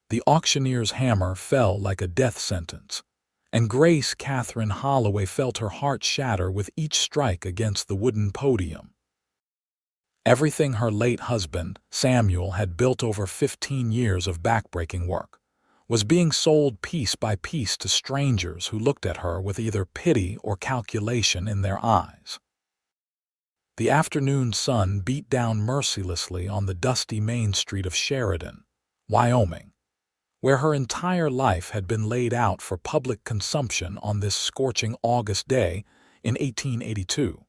The auctioneer's hammer fell like a death sentence, and Katherine Holloway felt her heart shatter with each strike against the wooden podium. Everything her late husband, Samuel, had built over 15 years of backbreaking work was being sold piece by piece to strangers who looked at her with either pity or calculation in their eyes. The afternoon sun beat down mercilessly on the dusty main street of Sheridan, Wyoming, where her entire life had been laid out for public consumption on this scorching August day in 1882.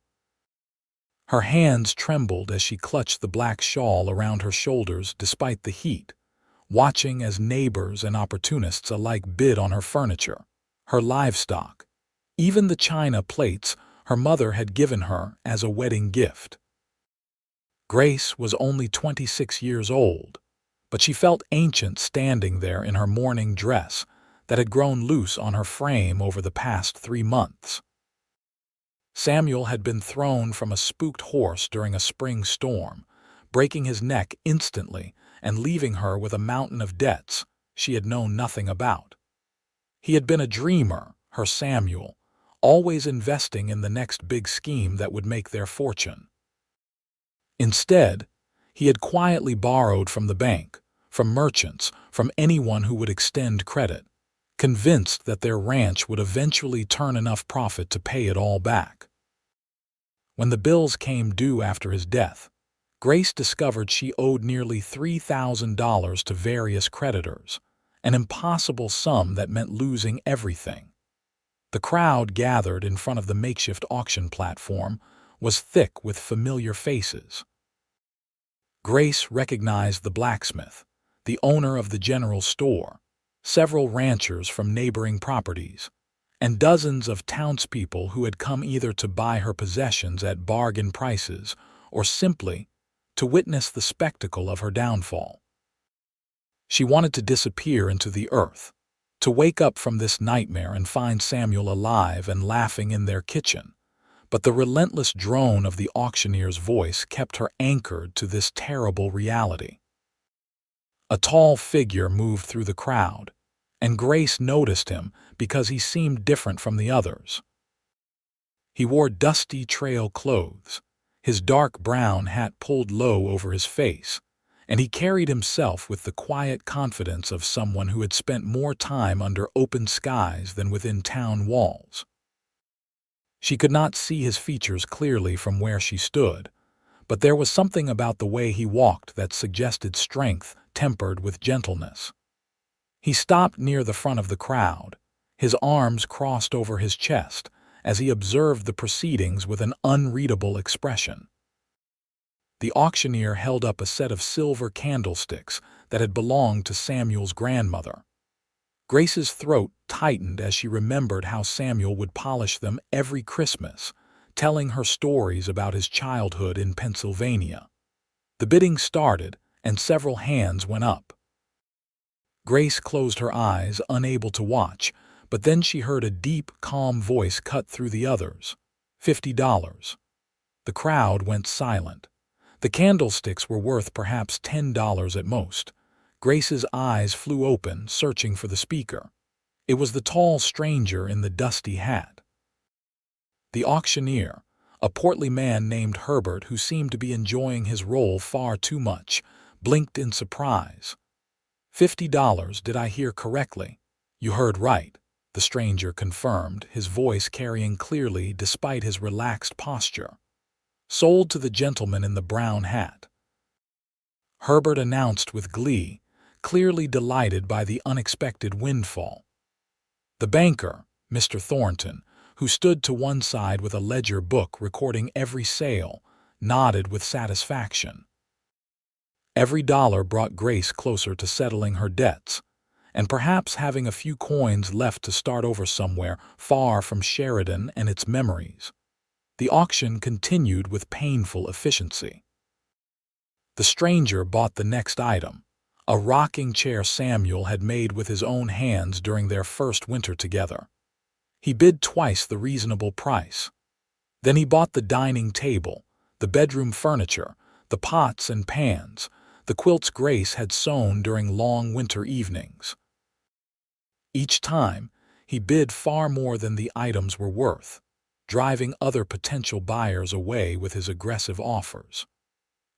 Her hands trembled as she clutched the black shawl around her shoulders despite the heat, watching as neighbors and opportunists alike bid on her furniture, her livestock, even the china plates her mother had given her as a wedding gift. Grace was only 26 years old, but she felt ancient standing there in her mourning dress that had grown loose on her frame over the past 3 months. Samuel had been thrown from a spooked horse during a spring storm, breaking his neck instantly and leaving her with a mountain of debts she had known nothing about. He had been a dreamer, her Samuel, always investing in the next big scheme that would make their fortune. Instead, he had quietly borrowed from the bank, from merchants, from anyone who would extend credit, convinced that their ranch would eventually turn enough profit to pay it all back. When the bills came due after his death, Grace discovered she owed nearly $3,000 to various creditors, an impossible sum that meant losing everything. The crowd gathered in front of the makeshift auction platform was thick with familiar faces. Grace recognized the blacksmith, the owner of the general store, several ranchers from neighboring properties, and dozens of townspeople who had come either to buy her possessions at bargain prices or simply to witness the spectacle of her downfall. She wanted to disappear into the earth, to wake up from this nightmare and find Samuel alive and laughing in their kitchen, but the relentless drone of the auctioneer's voice kept her anchored to this terrible reality. A tall figure moved through the crowd, and Grace noticed him because he seemed different from the others. He wore dusty trail clothes, his dark brown hat pulled low over his face, and he carried himself with the quiet confidence of someone who had spent more time under open skies than within town walls. She could not see his features clearly from where she stood, but there was something about the way he walked that suggested strength tempered with gentleness. He stopped near the front of the crowd, his arms crossed over his chest, as he observed the proceedings with an unreadable expression. The auctioneer held up a set of silver candlesticks that had belonged to Samuel's grandmother. Grace's throat tightened as she remembered how Samuel would polish them every Christmas, telling her stories about his childhood in Pennsylvania. The bidding started, and several hands went up. Grace closed her eyes, unable to watch, but then she heard a deep, calm voice cut through the others. $50. The crowd went silent. The candlesticks were worth perhaps $10 at most. Grace's eyes flew open, searching for the speaker. It was the tall stranger in the dusty hat. The auctioneer, a portly man named Herbert who seemed to be enjoying his role far too much, blinked in surprise. $50, did I hear correctly? You heard right, the stranger confirmed, his voice carrying clearly despite his relaxed posture. Sold to the gentleman in the brown hat. Herbert announced with glee, clearly delighted by the unexpected windfall. The banker, Mr. Thornton, who stood to one side with a ledger book recording every sale, nodded with satisfaction. Every dollar brought Grace closer to settling her debts, and perhaps having a few coins left to start over somewhere far from Sheridan and its memories. The auction continued with painful efficiency. The stranger bought the next item, a rocking chair Samuel had made with his own hands during their first winter together. He bid twice the reasonable price. Then he bought the dining table, the bedroom furniture, the pots and pans, the quilts Grace had sewn during long winter evenings. Each time, he bid far more than the items were worth, driving other potential buyers away with his aggressive offers.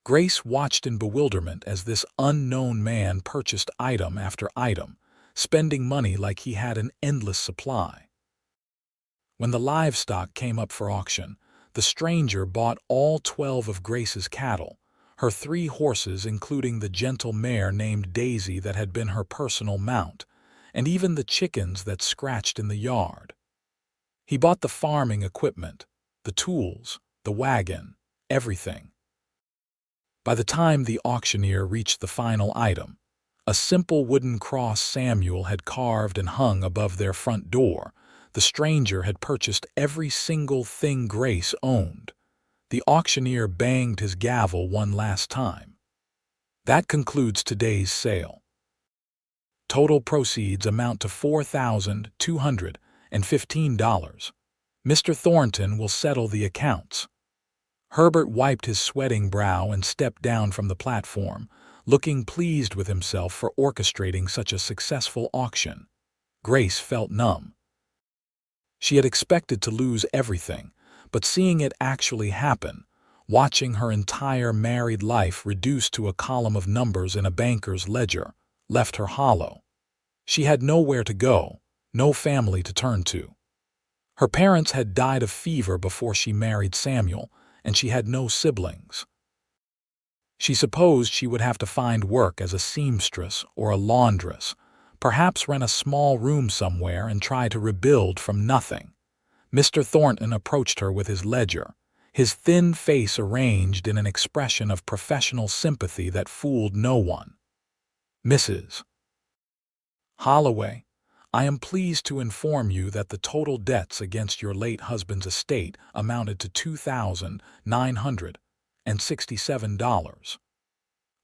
Grace watched in bewilderment as this unknown man purchased item after item, spending money like he had an endless supply. When the livestock came up for auction, the stranger bought all 12 of Grace's cattle, her 3 horses including the gentle mare named Daisy that had been her personal mount, and even the chickens that scratched in the yard. He bought the farming equipment, the tools, the wagon, everything. By the time the auctioneer reached the final item, a simple wooden cross Samuel had carved and hung above their front door, the stranger had purchased every single thing Grace owned. The auctioneer banged his gavel one last time. That concludes today's sale. Total proceeds amount to $4,215. Mr. Thornton will settle the accounts. Herbert wiped his sweating brow and stepped down from the platform, looking pleased with himself for orchestrating such a successful auction. Grace felt numb. She had expected to lose everything, but seeing it actually happen, watching her entire married life reduced to a column of numbers in a banker's ledger, left her hollow. She had nowhere to go, no family to turn to. Her parents had died of fever before she married Samuel, and she had no siblings. She supposed she would have to find work as a seamstress or a laundress, perhaps rent a small room somewhere and try to rebuild from nothing. Mr. Thornton approached her with his ledger, his thin face arranged in an expression of professional sympathy that fooled no one. "Mrs. Holloway, I am pleased to inform you that the total debts against your late husband's estate amounted to $2,967.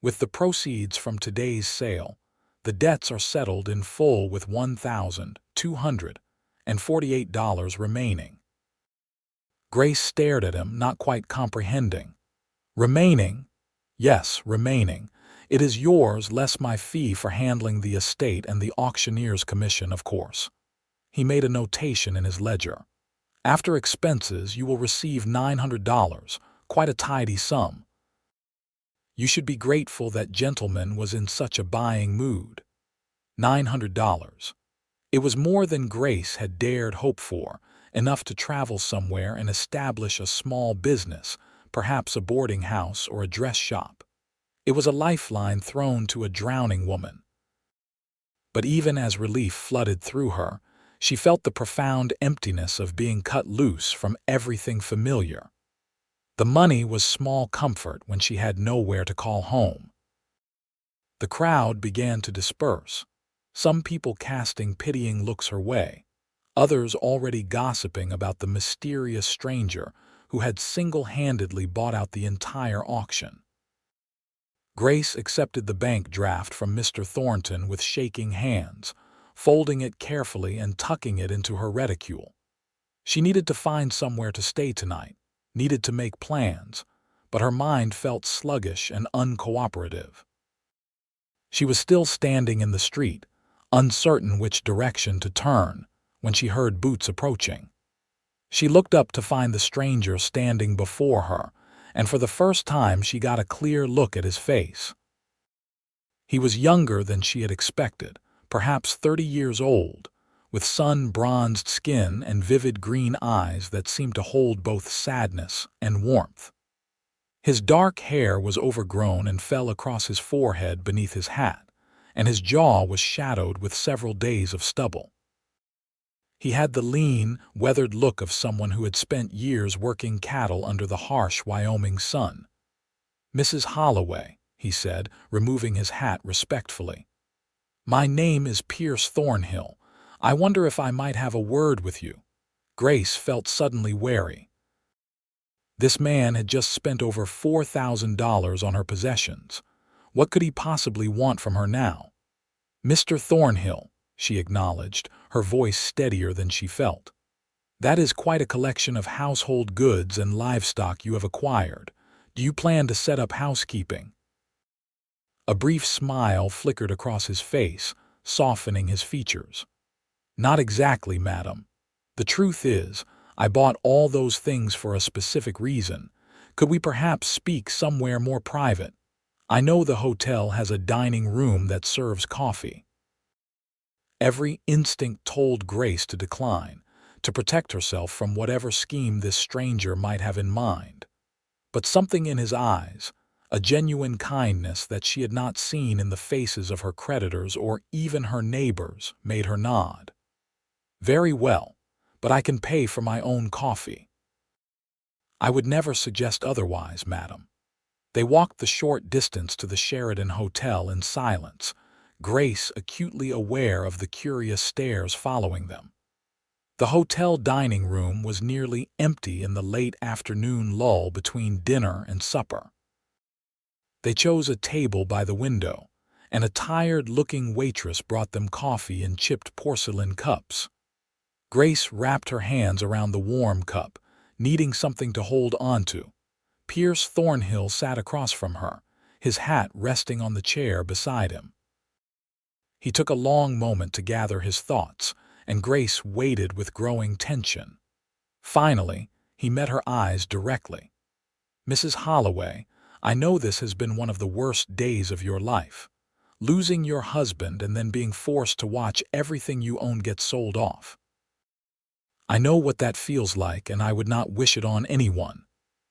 With the proceeds from today's sale, the debts are settled in full with $1,248 remaining." Grace stared at him, not quite comprehending. "Remaining?" "Yes, remaining. It is yours less my fee for handling the estate and the auctioneer's commission, of course." He made a notation in his ledger. "After expenses, you will receive $900, quite a tidy sum. You should be grateful that gentleman was in such a buying mood." $900. It was more than Grace had dared hope for, enough to travel somewhere and establish a small business, perhaps a boarding house or a dress shop. It was a lifeline thrown to a drowning woman. But even as relief flooded through her, she felt the profound emptiness of being cut loose from everything familiar. The money was small comfort when she had nowhere to call home. The crowd began to disperse, some people casting pitying looks her way, others already gossiping about the mysterious stranger who had single-handedly bought out the entire auction. Grace accepted the bank draft from Mr. Thornton with shaking hands, folding it carefully and tucking it into her reticule. She needed to find somewhere to stay tonight, needed to make plans, but her mind felt sluggish and uncooperative. She was still standing in the street, uncertain which direction to turn, when she heard boots approaching. She looked up to find the stranger standing before her, and for the first time she got a clear look at his face. He was younger than she had expected, perhaps 30 years old, with sun-bronzed skin and vivid green eyes that seemed to hold both sadness and warmth. His dark hair was overgrown and fell across his forehead beneath his hat, and his jaw was shadowed with several days of stubble. He had the lean, weathered look of someone who had spent years working cattle under the harsh Wyoming sun. "Mrs. Holloway," he said, removing his hat respectfully. "My name is Pierce Thornhill. I wonder if I might have a word with you." Grace felt suddenly wary. This man had just spent over $4,000 on her possessions. What could he possibly want from her now? "Mr. Thornhill," she acknowledged, her voice steadier than she felt. "That is quite a collection of household goods and livestock you have acquired. Do you plan to set up housekeeping?" A brief smile flickered across his face, softening his features. "Not exactly, madam. The truth is, I bought all those things for a specific reason. Could we perhaps speak somewhere more private? I know the hotel has a dining room that serves coffee." Every instinct told Grace to decline, to protect herself from whatever scheme this stranger might have in mind. But something in his eyes, a genuine kindness that she had not seen in the faces of her creditors or even her neighbors, made her nod. "Very well, but I can pay for my own coffee." "I would never suggest otherwise, madam." They walked the short distance to the Sheridan Hotel in silence, Grace acutely aware of the curious stares following them. The hotel dining room was nearly empty in the late afternoon lull between dinner and supper. They chose a table by the window, and a tired-looking waitress brought them coffee in chipped porcelain cups. Grace wrapped her hands around the warm cup, needing something to hold onto. Pierce Thornhill sat across from her, his hat resting on the chair beside him. He took a long moment to gather his thoughts, and Grace waited with growing tension. Finally, he met her eyes directly. "Mrs. Holloway, I know this has been one of the worst days of your life. Losing your husband and then being forced to watch everything you own get sold off. I know what that feels like, and I would not wish it on anyone."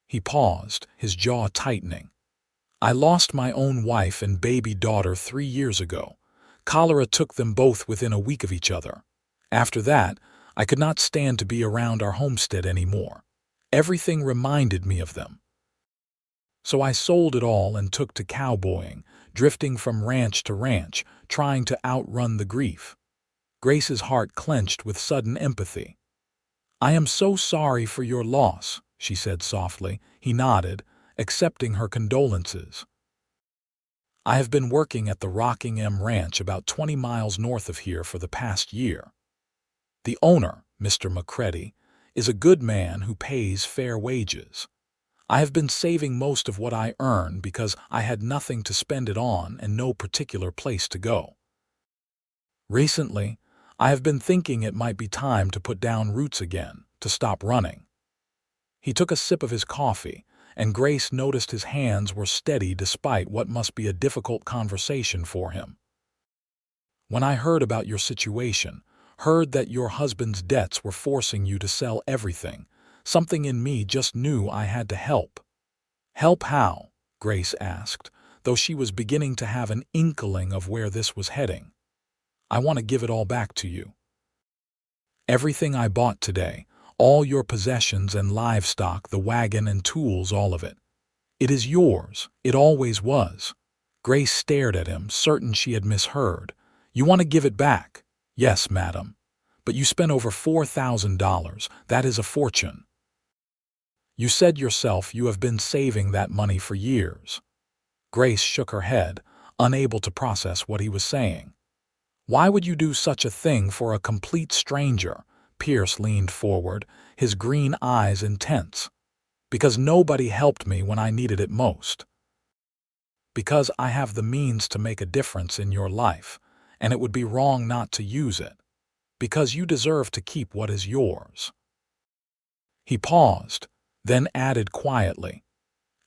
He paused, his jaw tightening. "I lost my own wife and baby daughter 3 years ago. Cholera took them both within a week of each other. After that, I could not stand to be around our homestead anymore. Everything reminded me of them. So I sold it all and took to cowboying, drifting from ranch to ranch, trying to outrun the grief." Grace's heart clenched with sudden empathy. "I am so sorry for your loss," she said softly. He nodded, accepting her condolences. "I have been working at the Rockingham Ranch about 20 miles north of here for the past year. The owner, Mr. McCready, is a good man who pays fair wages. I have been saving most of what I earn because I had nothing to spend it on and no particular place to go. Recently, I have been thinking it might be time to put down roots again, to stop running." He took a sip of his coffee, and Grace noticed his hands were steady despite what must be a difficult conversation for him. "When I heard about your situation, heard that your husband's debts were forcing you to sell everything, something in me just knew I had to help." "Help how?" Grace asked, though she was beginning to have an inkling of where this was heading. "I want to give it all back to you. Everything I bought today, all your possessions and livestock, the wagon and tools, all of it. It is yours. It always was." Grace stared at him, certain she had misheard. "You want to give it back?" "Yes, madam. But you spent over $4,000. That is a fortune. You said yourself you have been saving that money for years." Grace shook her head, unable to process what he was saying. "Why would you do such a thing for a complete stranger?" Pierce leaned forward, his green eyes intense. "Because nobody helped me when I needed it most. Because I have the means to make a difference in your life, and it would be wrong not to use it. Because you deserve to keep what is yours." He paused, then added quietly,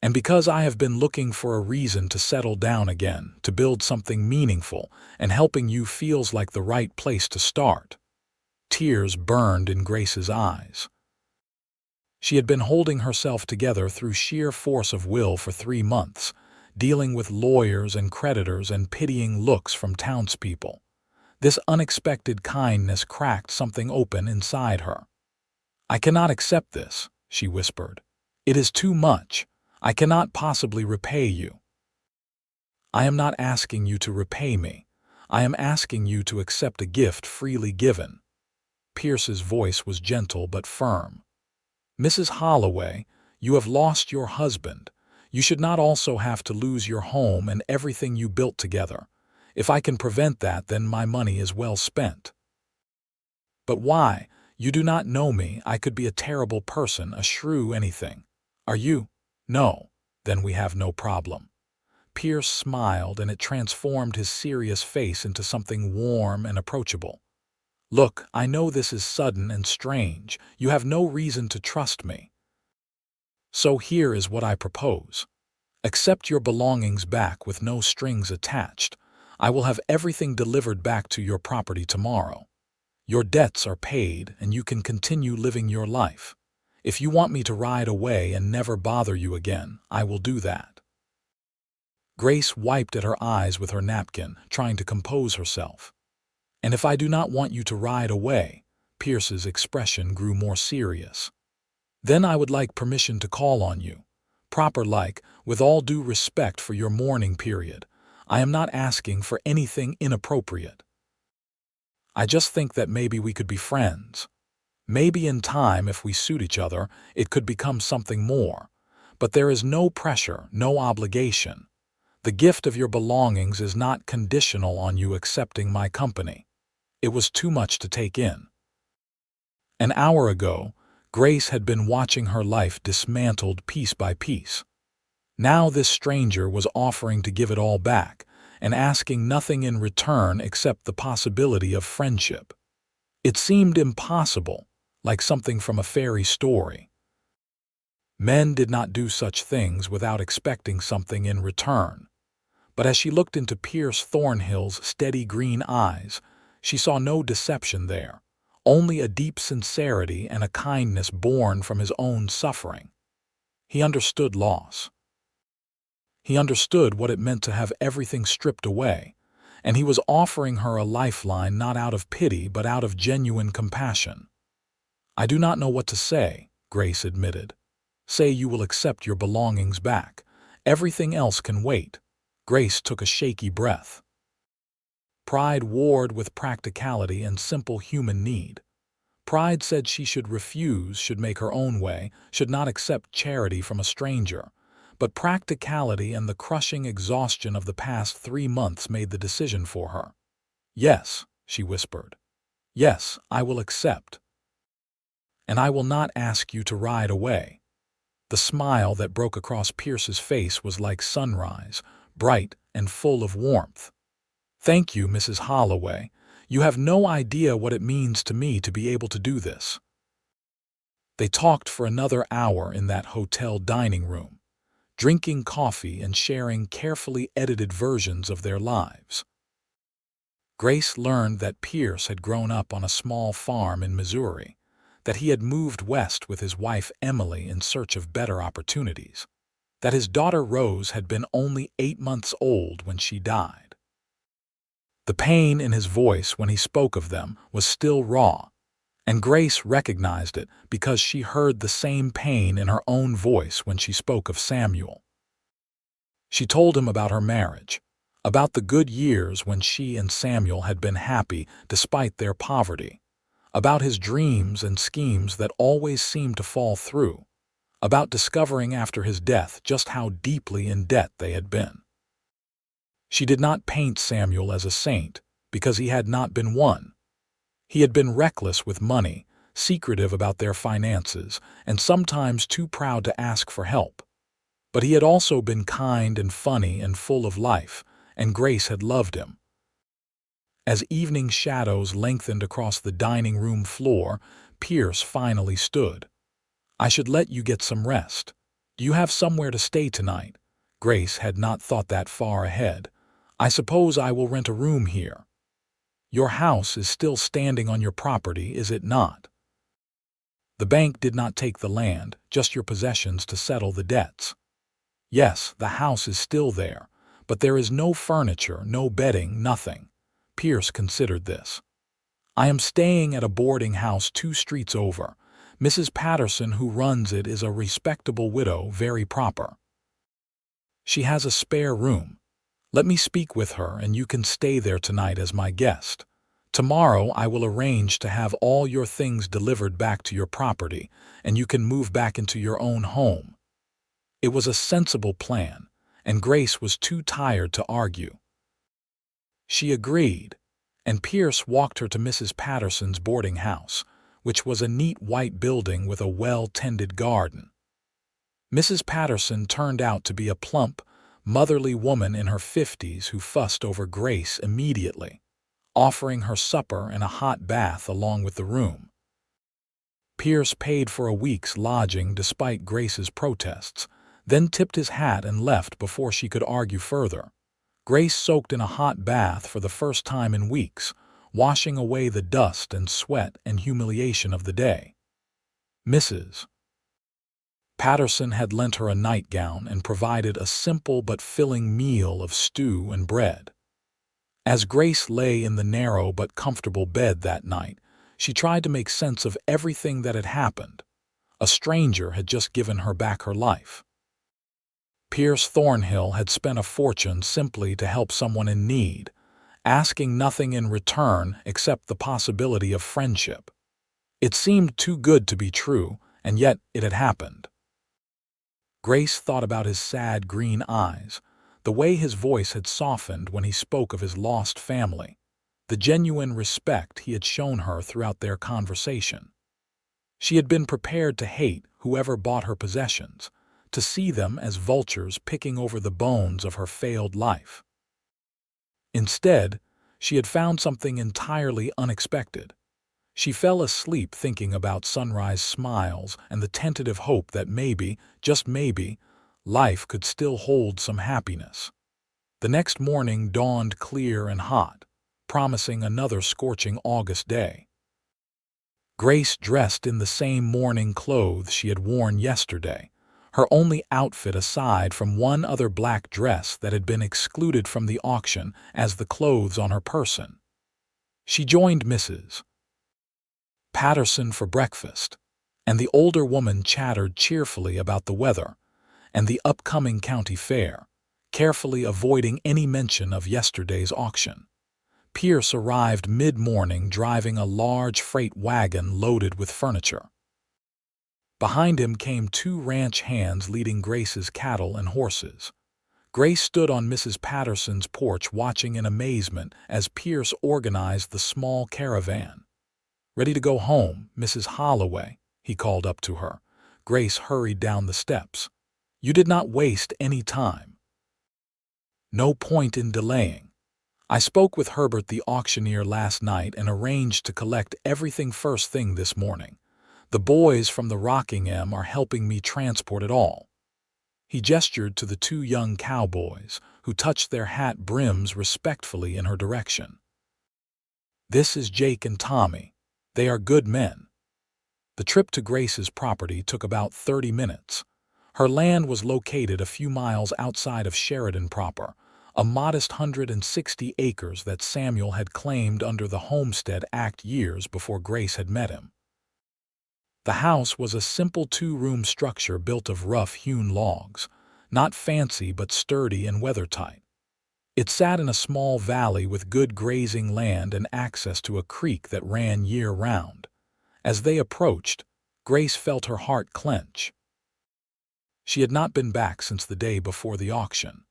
"And because I have been looking for a reason to settle down again, to build something meaningful, and helping you feels like the right place to start." Tears burned in Grace's eyes. She had been holding herself together through sheer force of will for 3 months, dealing with lawyers and creditors and pitying looks from townspeople. This unexpected kindness cracked something open inside her. "I cannot accept this," she whispered. "It is too much. I cannot possibly repay you." "I am not asking you to repay me. I am asking you to accept a gift freely given." Pierce's voice was gentle but firm. "Mrs. Holloway, you have lost your husband. You should not also have to lose your home and everything you built together. If I can prevent that, then my money is well spent." "But why? You do not know me. I could be a terrible person, a shrew, anything. Are you? No. Then we have no problem." Pierce smiled, and it transformed his serious face into something warm and approachable. "Look, I know this is sudden and strange. You have no reason to trust me. So here is what I propose. Accept your belongings back with no strings attached. I will have everything delivered back to your property tomorrow. Your debts are paid, and you can continue living your life. If you want me to ride away and never bother you again, I will do that." Grace wiped at her eyes with her napkin, trying to compose herself. "And if I do not want you to ride away," Pierce's expression grew more serious, "then I would like permission to call on you. Proper-like, with all due respect for your mourning period. I am not asking for anything inappropriate. I just think that maybe we could be friends. Maybe in time, if we suit each other, it could become something more. But there is no pressure, no obligation. The gift of your belongings is not conditional on you accepting my company." It was too much to take in. An hour ago, Grace had been watching her life dismantled piece by piece. Now this stranger was offering to give it all back, and asking nothing in return except the possibility of friendship. It seemed impossible, like something from a fairy story. Men did not do such things without expecting something in return. But as she looked into Pierce Thornhill's steady green eyes, she saw no deception there, only a deep sincerity and a kindness born from his own suffering. He understood loss. He understood what it meant to have everything stripped away, and he was offering her a lifeline not out of pity but out of genuine compassion. "I do not know what to say," Grace admitted. "Say you will accept your belongings back. Everything else can wait." Grace took a shaky breath. Pride warred with practicality and simple human need. Pride said she should refuse, should make her own way, should not accept charity from a stranger. But practicality and the crushing exhaustion of the past 3 months made the decision for her. "Yes," she whispered. "Yes, I will accept. And I will not ask you to ride away." The smile that broke across Pierce's face was like sunrise, bright and full of warmth. "Thank you, Mrs. Holloway. You have no idea what it means to me to be able to do this." They talked for another hour in that hotel dining room, drinking coffee and sharing carefully edited versions of their lives. Grace learned that Pierce had grown up on a small farm in Missouri, that he had moved west with his wife Emily in search of better opportunities, that his daughter Rose had been only 8 months old when she died. The pain in his voice when he spoke of them was still raw, and Grace recognized it because she heard the same pain in her own voice when she spoke of Samuel. She told him about her marriage, about the good years when she and Samuel had been happy despite their poverty, about his dreams and schemes that always seemed to fall through, about discovering after his death just how deeply in debt they had been. She did not paint Samuel as a saint, because he had not been one. He had been reckless with money, secretive about their finances, and sometimes too proud to ask for help. But he had also been kind and funny and full of life, and Grace had loved him. As evening shadows lengthened across the dining room floor, Pierce finally stood. "I should let you get some rest. Do you have somewhere to stay tonight?" Grace had not thought that far ahead. "I suppose I will rent a room here. Your house is still standing on your property, is it not? The bank did not take the land, just your possessions to settle the debts." "Yes, the house is still there, but there is no furniture, no bedding, nothing." Pierce considered this. "I am staying at a boarding house 2 streets over. Mrs. Patterson, who runs it, is a respectable widow, very proper. She has a spare room. Let me speak with her, and you can stay there tonight as my guest. Tomorrow I will arrange to have all your things delivered back to your property, and you can move back into your own home." It was a sensible plan, and Grace was too tired to argue. She agreed, and Pierce walked her to Mrs. Patterson's boarding house, which was a neat white building with a well-tended garden. Mrs. Patterson turned out to be a plump, motherly woman in her 50s who fussed over Grace immediately, offering her supper and a hot bath along with the room. Pierce paid for a week's lodging despite Grace's protests, then tipped his hat and left before she could argue further. Grace soaked in a hot bath for the first time in weeks, washing away the dust and sweat and humiliation of the day. Mrs. Patterson had lent her a nightgown and provided a simple but filling meal of stew and bread. As Grace lay in the narrow but comfortable bed that night, she tried to make sense of everything that had happened. A stranger had just given her back her life. Pierce Thornhill had spent a fortune simply to help someone in need, asking nothing in return except the possibility of friendship. It seemed too good to be true, and yet it had happened. Grace thought about his sad green eyes, the way his voice had softened when he spoke of his lost family, the genuine respect he had shown her throughout their conversation. She had been prepared to hate whoever bought her possessions, to see them as vultures picking over the bones of her failed life. Instead, she had found something entirely unexpected. She fell asleep thinking about sunrise smiles and the tentative hope that maybe, just maybe, life could still hold some happiness. The next morning dawned clear and hot, promising another scorching August day. Grace dressed in the same morning clothes she had worn yesterday, her only outfit aside from one other black dress that had been excluded from the auction as the clothes on her person. She joined Mrs. Patterson for breakfast, and the older woman chattered cheerfully about the weather and the upcoming county fair, carefully avoiding any mention of yesterday's auction. Pierce arrived mid-morning driving a large freight wagon loaded with furniture. Behind him came two ranch hands leading Grace's cattle and horses. Grace stood on Mrs. Patterson's porch watching in amazement as Pierce organized the small caravan. "Ready to go home, Mrs. Holloway," he called up to her. Grace hurried down the steps. "You did not waste any time." "No point in delaying. I spoke with Herbert the auctioneer last night and arranged to collect everything first thing this morning. The boys from the Rockingham are helping me transport it all." He gestured to the two young cowboys, who touched their hat brims respectfully in her direction. "This is Jake and Tommy. They are good men." The trip to Grace's property took about 30 minutes. Her land was located a few miles outside of Sheridan proper, a modest 160 acres that Samuel had claimed under the Homestead Act years before Grace had met him. The house was a simple two-room structure built of rough-hewn logs, not fancy but sturdy and weathertight. It sat in a small valley with good grazing land and access to a creek that ran year-round. As they approached, Grace felt her heart clench. She had not been back since the day before the auction,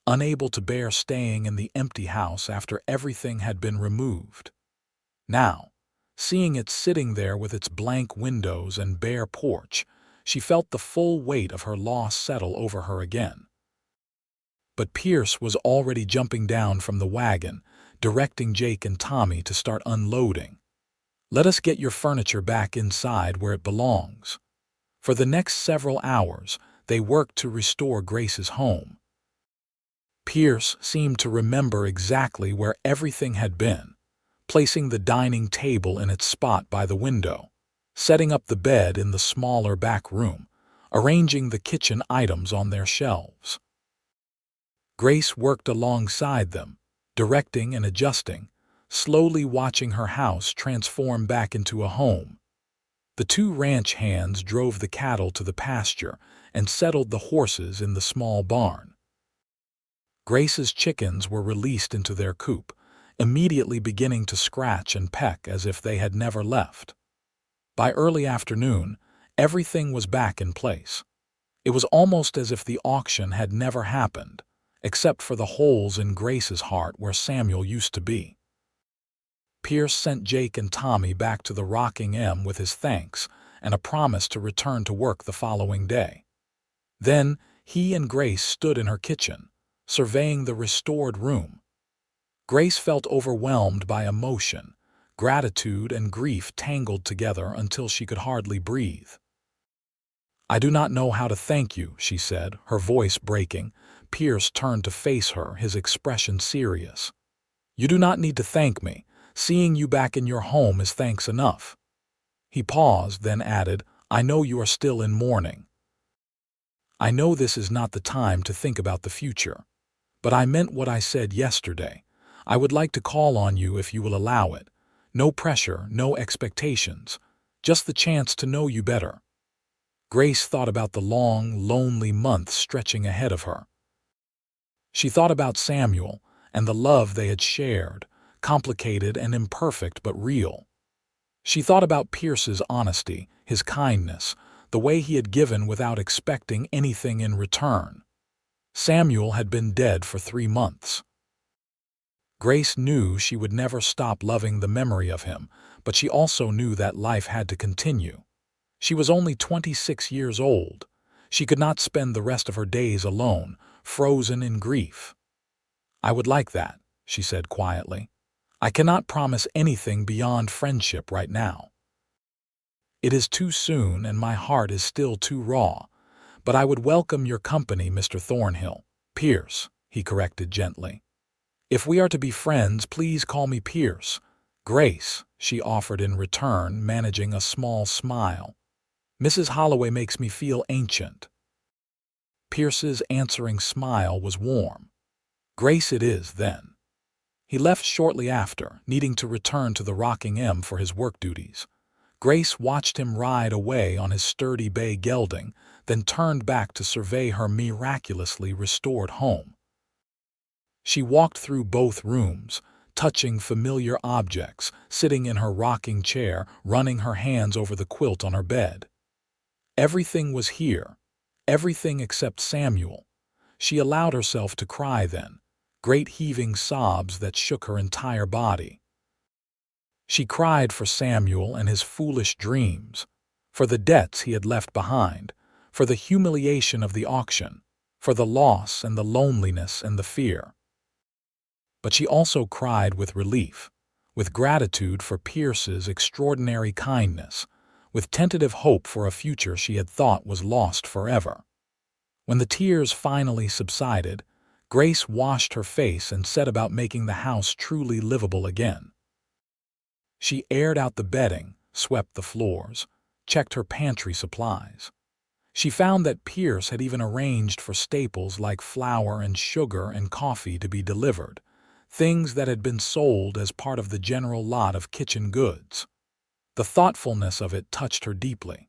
unable to bear staying in the empty house after everything had been removed. Now, seeing it sitting there with its blank windows and bare porch, she felt the full weight of her loss settle over her again. But Pierce was already jumping down from the wagon, directing Jake and Tommy to start unloading. "Let us get your furniture back inside where it belongs." For the next several hours, they worked to restore Grace's home. Pierce seemed to remember exactly where everything had been, placing the dining table in its spot by the window, setting up the bed in the smaller back room, arranging the kitchen items on their shelves. Grace worked alongside them, directing and adjusting, slowly watching her house transform back into a home. The two ranch hands drove the cattle to the pasture and settled the horses in the small barn. Grace's chickens were released into their coop, immediately beginning to scratch and peck as if they had never left. By early afternoon, everything was back in place. It was almost as if the auction had never happened, except for the holes in Grace's heart where Samuel used to be. Pierce sent Jake and Tommy back to the Rockingham with his thanks and a promise to return to work the following day. Then he and Grace stood in her kitchen, surveying the restored room. Grace felt overwhelmed by emotion, gratitude and grief tangled together until she could hardly breathe. "I do not know how to thank you," she said, her voice breaking. Pierce turned to face her, his expression serious. "You do not need to thank me. Seeing you back in your home is thanks enough." He paused, then added, "I know you are still in mourning. I know this is not the time to think about the future. But I meant what I said yesterday. I would like to call on you if you will allow it. No pressure, no expectations. Just the chance to know you better." Grace thought about the long, lonely months stretching ahead of her. She thought about Samuel and the love they had shared, complicated and imperfect but real. She thought about Pierce's honesty, his kindness, the way he had given without expecting anything in return. Samuel had been dead for 3 months. Grace knew she would never stop loving the memory of him, but she also knew that life had to continue. She was only 26 years old. She could not spend the rest of her days alone, frozen in grief. "I would like that," she said quietly. "I cannot promise anything beyond friendship right now. It is too soon and my heart is still too raw. But I would welcome your company, Mr. Thornhill." "Pierce," he corrected gently. "If we are to be friends, please call me Pierce." "Grace," she offered in return, managing a small smile. "Mrs. Holloway makes me feel ancient." Pierce's answering smile was warm. "Grace it is, then." He left shortly after, needing to return to the Rocking M for his work duties. Grace watched him ride away on his sturdy bay gelding, then turned back to survey her miraculously restored home. She walked through both rooms, touching familiar objects, sitting in her rocking chair, running her hands over the quilt on her bed. Everything was here, everything except Samuel. She allowed herself to cry then, great heaving sobs that shook her entire body. She cried for Samuel and his foolish dreams, for the debts he had left behind, for the humiliation of the auction, for the loss and the loneliness and the fear. But she also cried with relief, with gratitude for Pierce's extraordinary kindness, with tentative hope for a future she had thought was lost forever. When the tears finally subsided, Grace washed her face and set about making the house truly livable again. She aired out the bedding, swept the floors, checked her pantry supplies. She found that Pierce had even arranged for staples like flour and sugar and coffee to be delivered, things that had been sold as part of the general lot of kitchen goods. The thoughtfulness of it touched her deeply.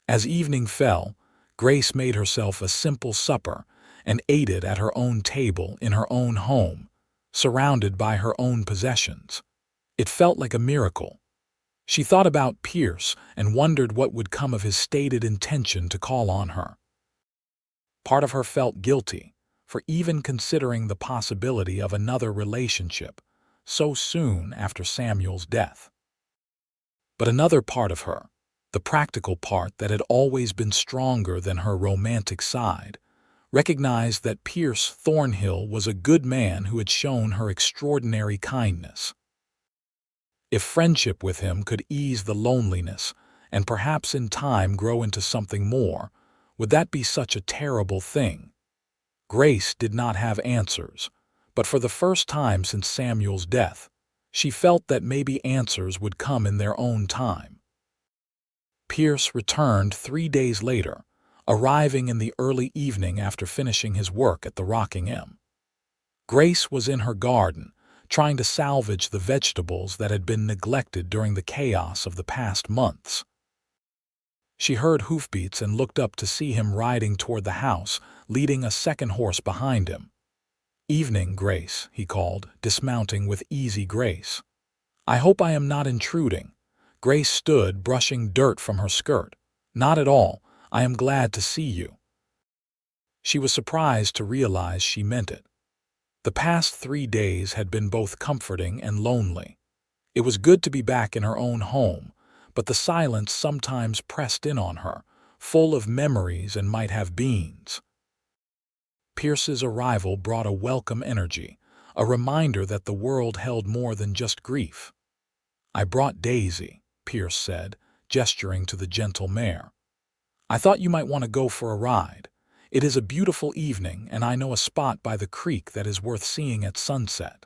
As evening fell, Grace made herself a simple supper and ate it at her own table in her own home, surrounded by her own possessions. It felt like a miracle. She thought about Pierce and wondered what would come of his stated intention to call on her. Part of her felt guilty for even considering the possibility of another relationship so soon after Samuel's death. But another part of her, the practical part that had always been stronger than her romantic side, recognized that Pierce Thornhill was a good man who had shown her extraordinary kindness. If friendship with him could ease the loneliness and perhaps in time grow into something more, would that be such a terrible thing? Grace did not have answers, but for the first time since Samuel's death, she felt that maybe answers would come in their own time. Pierce returned 3 days later, arriving in the early evening after finishing his work at the Rocking M. Grace was in her garden, trying to salvage the vegetables that had been neglected during the chaos of the past months. She heard hoofbeats and looked up to see him riding toward the house, leading a second horse behind him. "Evening, Grace," he called, dismounting with easy grace. "I hope I am not intruding." Grace stood, brushing dirt from her skirt. "Not at all. I am glad to see you." She was surprised to realize she meant it. The past 3 days had been both comforting and lonely. It was good to be back in her own home, but the silence sometimes pressed in on her, full of memories and might-have-beens. Pierce's arrival brought a welcome energy, a reminder that the world held more than just grief. "I brought Daisy," Pierce said, gesturing to the gentle mare. "I thought you might want to go for a ride. It is a beautiful evening, and I know a spot by the creek that is worth seeing at sunset."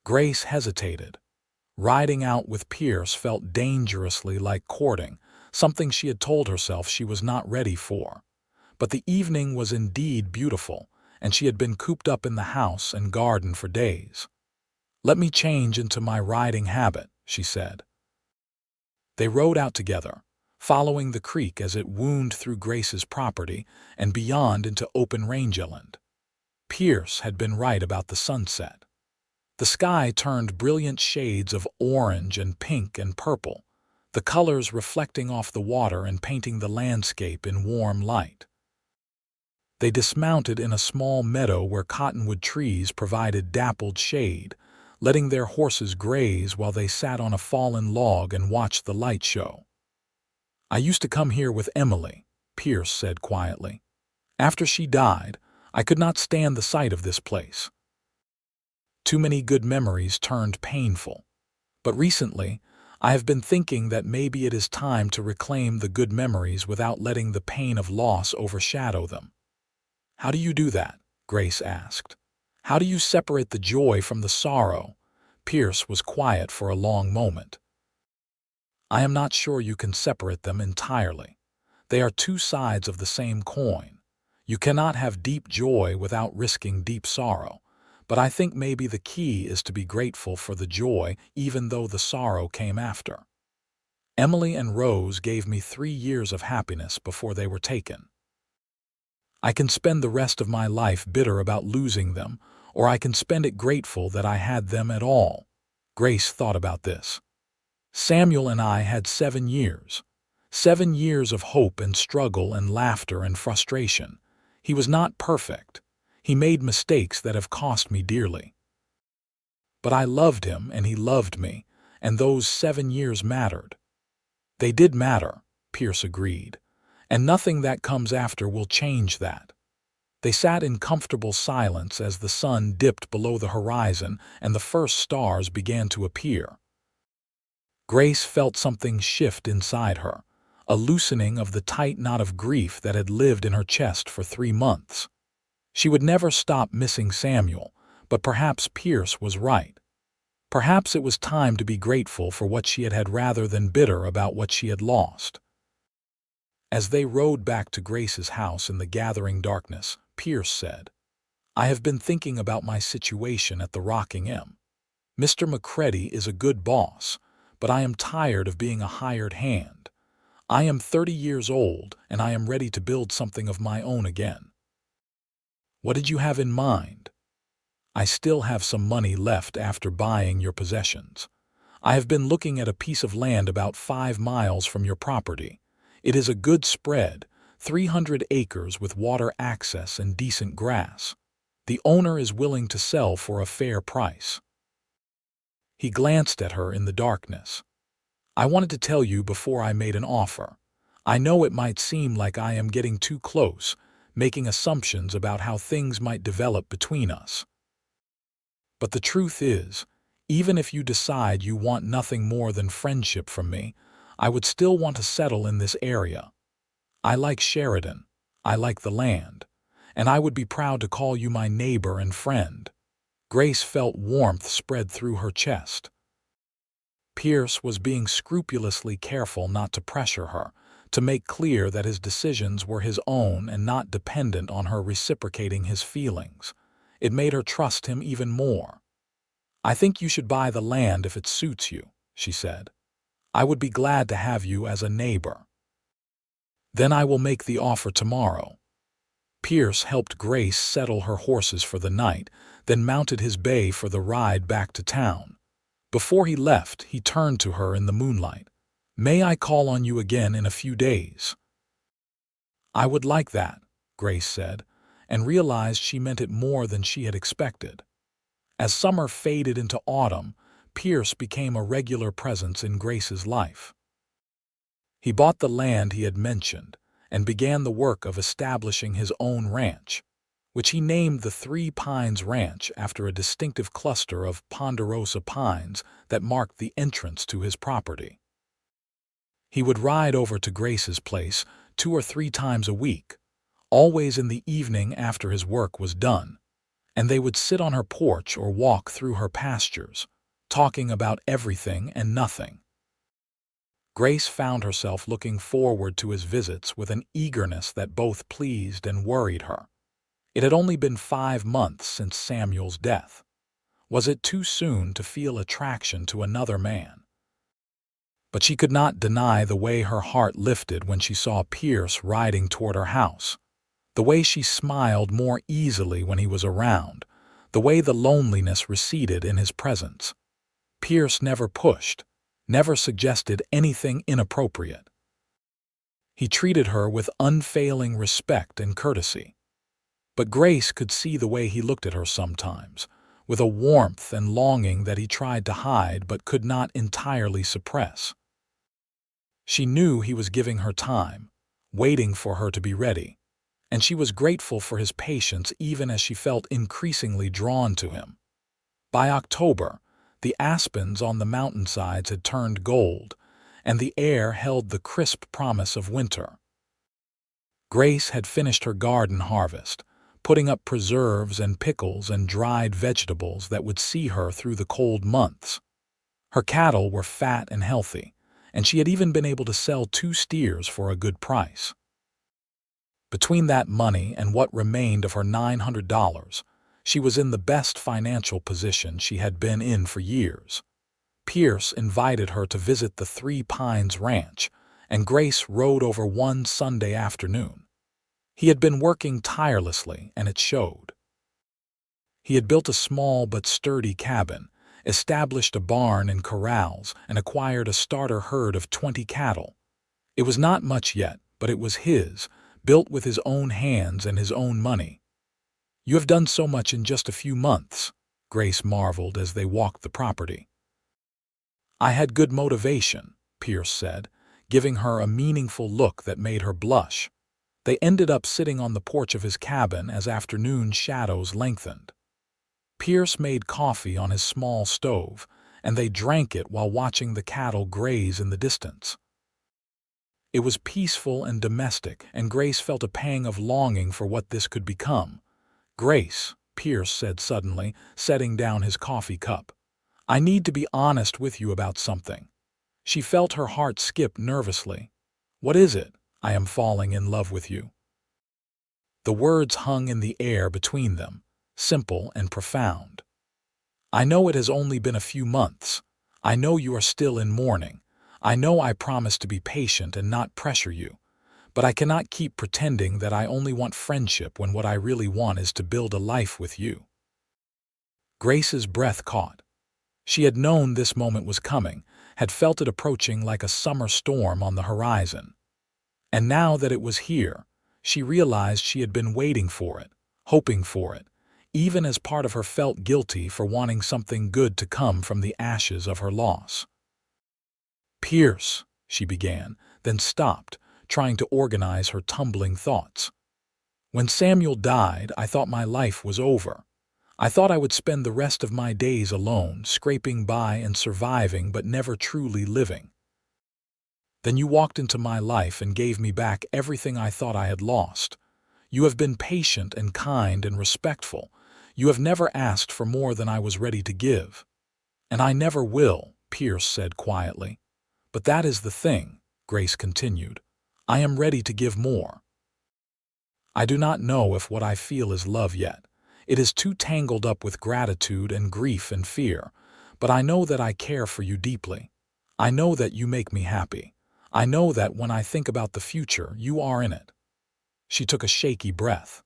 Grace hesitated. Riding out with Pierce felt dangerously like courting, something she had told herself she was not ready for. But the evening was indeed beautiful, and she had been cooped up in the house and garden for days. "Let me change into my riding habit," she said. They rode out together, following the creek as it wound through Grace's property and beyond into open rangeland. Pierce had been right about the sunset. The sky turned brilliant shades of orange and pink and purple, the colors reflecting off the water and painting the landscape in warm light. They dismounted in a small meadow where cottonwood trees provided dappled shade, letting their horses graze while they sat on a fallen log and watched the light show. "I used to come here with Emily," Pierce said quietly. "After she died, I could not stand the sight of this place. Too many good memories turned painful. But recently, I have been thinking that maybe it is time to reclaim the good memories without letting the pain of loss overshadow them." "How do you do that?" Grace asked. "How do you separate the joy from the sorrow?" Pierce was quiet for a long moment. "I am not sure you can separate them entirely. They are two sides of the same coin. You cannot have deep joy without risking deep sorrow. But I think maybe the key is to be grateful for the joy even though the sorrow came after. Emily and Rose gave me 3 years of happiness before they were taken. I can spend the rest of my life bitter about losing them, or I can spend it grateful that I had them at all." Grace thought about this. "Samuel and I had 7 years. 7 years of hope and struggle and laughter and frustration. He was not perfect. He made mistakes that have cost me dearly. But I loved him and he loved me, and those 7 years mattered." "They did matter," Pierce agreed, "and nothing that comes after will change that." They sat in comfortable silence as the sun dipped below the horizon and the first stars began to appear. Grace felt something shift inside her, a loosening of the tight knot of grief that had lived in her chest for 3 months. She would never stop missing Samuel, but perhaps Pierce was right. Perhaps it was time to be grateful for what she had had rather than bitter about what she had lost. As they rode back to Grace's house in the gathering darkness, Pierce said, "I have been thinking about my situation at the Rocking M. Mr. McCready is a good boss, but I am tired of being a hired hand. I am 30 years old and I am ready to build something of my own again." "What did you have in mind?" "I still have some money left after buying your possessions. I have been looking at a piece of land about 5 miles from your property. It is a good spread, 300 acres with water access and decent grass. The owner is willing to sell for a fair price." He glanced at her in the darkness. "I wanted to tell you before I made an offer. I know it might seem like I am getting too close, making assumptions about how things might develop between us. But the truth is, even if you decide you want nothing more than friendship from me, I would still want to settle in this area. I like Sheridan, I like the land, and I would be proud to call you my neighbor and friend." Grace felt warmth spread through her chest. Pierce was being scrupulously careful not to pressure her, to make clear that his decisions were his own and not dependent on her reciprocating his feelings. It made her trust him even more. "I think you should buy the land if it suits you," she said. "I would be glad to have you as a neighbor." "Then I will make the offer tomorrow." Pierce helped Grace settle her horses for the night, then mounted his bay for the ride back to town. Before he left, he turned to her in the moonlight. "May I call on you again in a few days?" "I would like that," Grace said, and realized she meant it more than she had expected. As summer faded into autumn, Pierce became a regular presence in Grace's life. He bought the land he had mentioned and began the work of establishing his own ranch. which he named the Three Pines Ranch after a distinctive cluster of ponderosa pines that marked the entrance to his property. He would ride over to Grace's place 2 or 3 times a week, always in the evening after his work was done, and they would sit on her porch or walk through her pastures, talking about everything and nothing. Grace found herself looking forward to his visits with an eagerness that both pleased and worried her. It had only been 5 months since Samuel's death. Was it too soon to feel attraction to another man? But she could not deny the way her heart lifted when she saw Pierce riding toward her house, the way she smiled more easily when he was around, the way the loneliness receded in his presence. Pierce never pushed, never suggested anything inappropriate. He treated her with unfailing respect and courtesy. But Grace could see the way he looked at her sometimes, with a warmth and longing that he tried to hide but could not entirely suppress. She knew he was giving her time, waiting for her to be ready, and she was grateful for his patience even as she felt increasingly drawn to him. By October, the aspens on the mountainsides had turned gold, and the air held the crisp promise of winter. Grace had finished her garden harvest, putting up preserves and pickles and dried vegetables that would see her through the cold months. Her cattle were fat and healthy, and she had even been able to sell 2 steers for a good price. Between that money and what remained of her $900, she was in the best financial position she had been in for years. Pierce invited her to visit the Three Pines Ranch, and Grace rode over one Sunday afternoon. He had been working tirelessly, and it showed. He had built a small but sturdy cabin, established a barn and corrals, and acquired a starter herd of 20 cattle. It was not much yet, but it was his, built with his own hands and his own money. "You have done so much in just a few months," Grace marveled as they walked the property. "I had good motivation," Pierce said, giving her a meaningful look that made her blush. They ended up sitting on the porch of his cabin as afternoon shadows lengthened. Pierce made coffee on his small stove, and they drank it while watching the cattle graze in the distance. It was peaceful and domestic, and Grace felt a pang of longing for what this could become. "Grace," Pierce said suddenly, setting down his coffee cup, "I need to be honest with you about something." She felt her heart skip nervously. "What is it?" "I am falling in love with you." The words hung in the air between them, simple and profound. "I know it has only been a few months. I know you are still in mourning. I know I promised to be patient and not pressure you. But I cannot keep pretending that I only want friendship when what I really want is to build a life with you." Grace's breath caught. She had known this moment was coming, had felt it approaching like a summer storm on the horizon. And now that it was here, she realized she had been waiting for it, hoping for it, even as part of her felt guilty for wanting something good to come from the ashes of her loss. "Pierce," she began, then stopped, trying to organize her tumbling thoughts. "When Samuel died, I thought my life was over. I thought I would spend the rest of my days alone, scraping by and surviving but never truly living. Then you walked into my life and gave me back everything I thought I had lost. You have been patient and kind and respectful. You have never asked for more than I was ready to give. And I never will," Pierce said quietly. "But that is the thing," Grace continued. "I am ready to give more. I do not know if what I feel is love yet. It is too tangled up with gratitude and grief and fear. But I know that I care for you deeply. I know that you make me happy. I know that when I think about the future, you are in it." She took a shaky breath.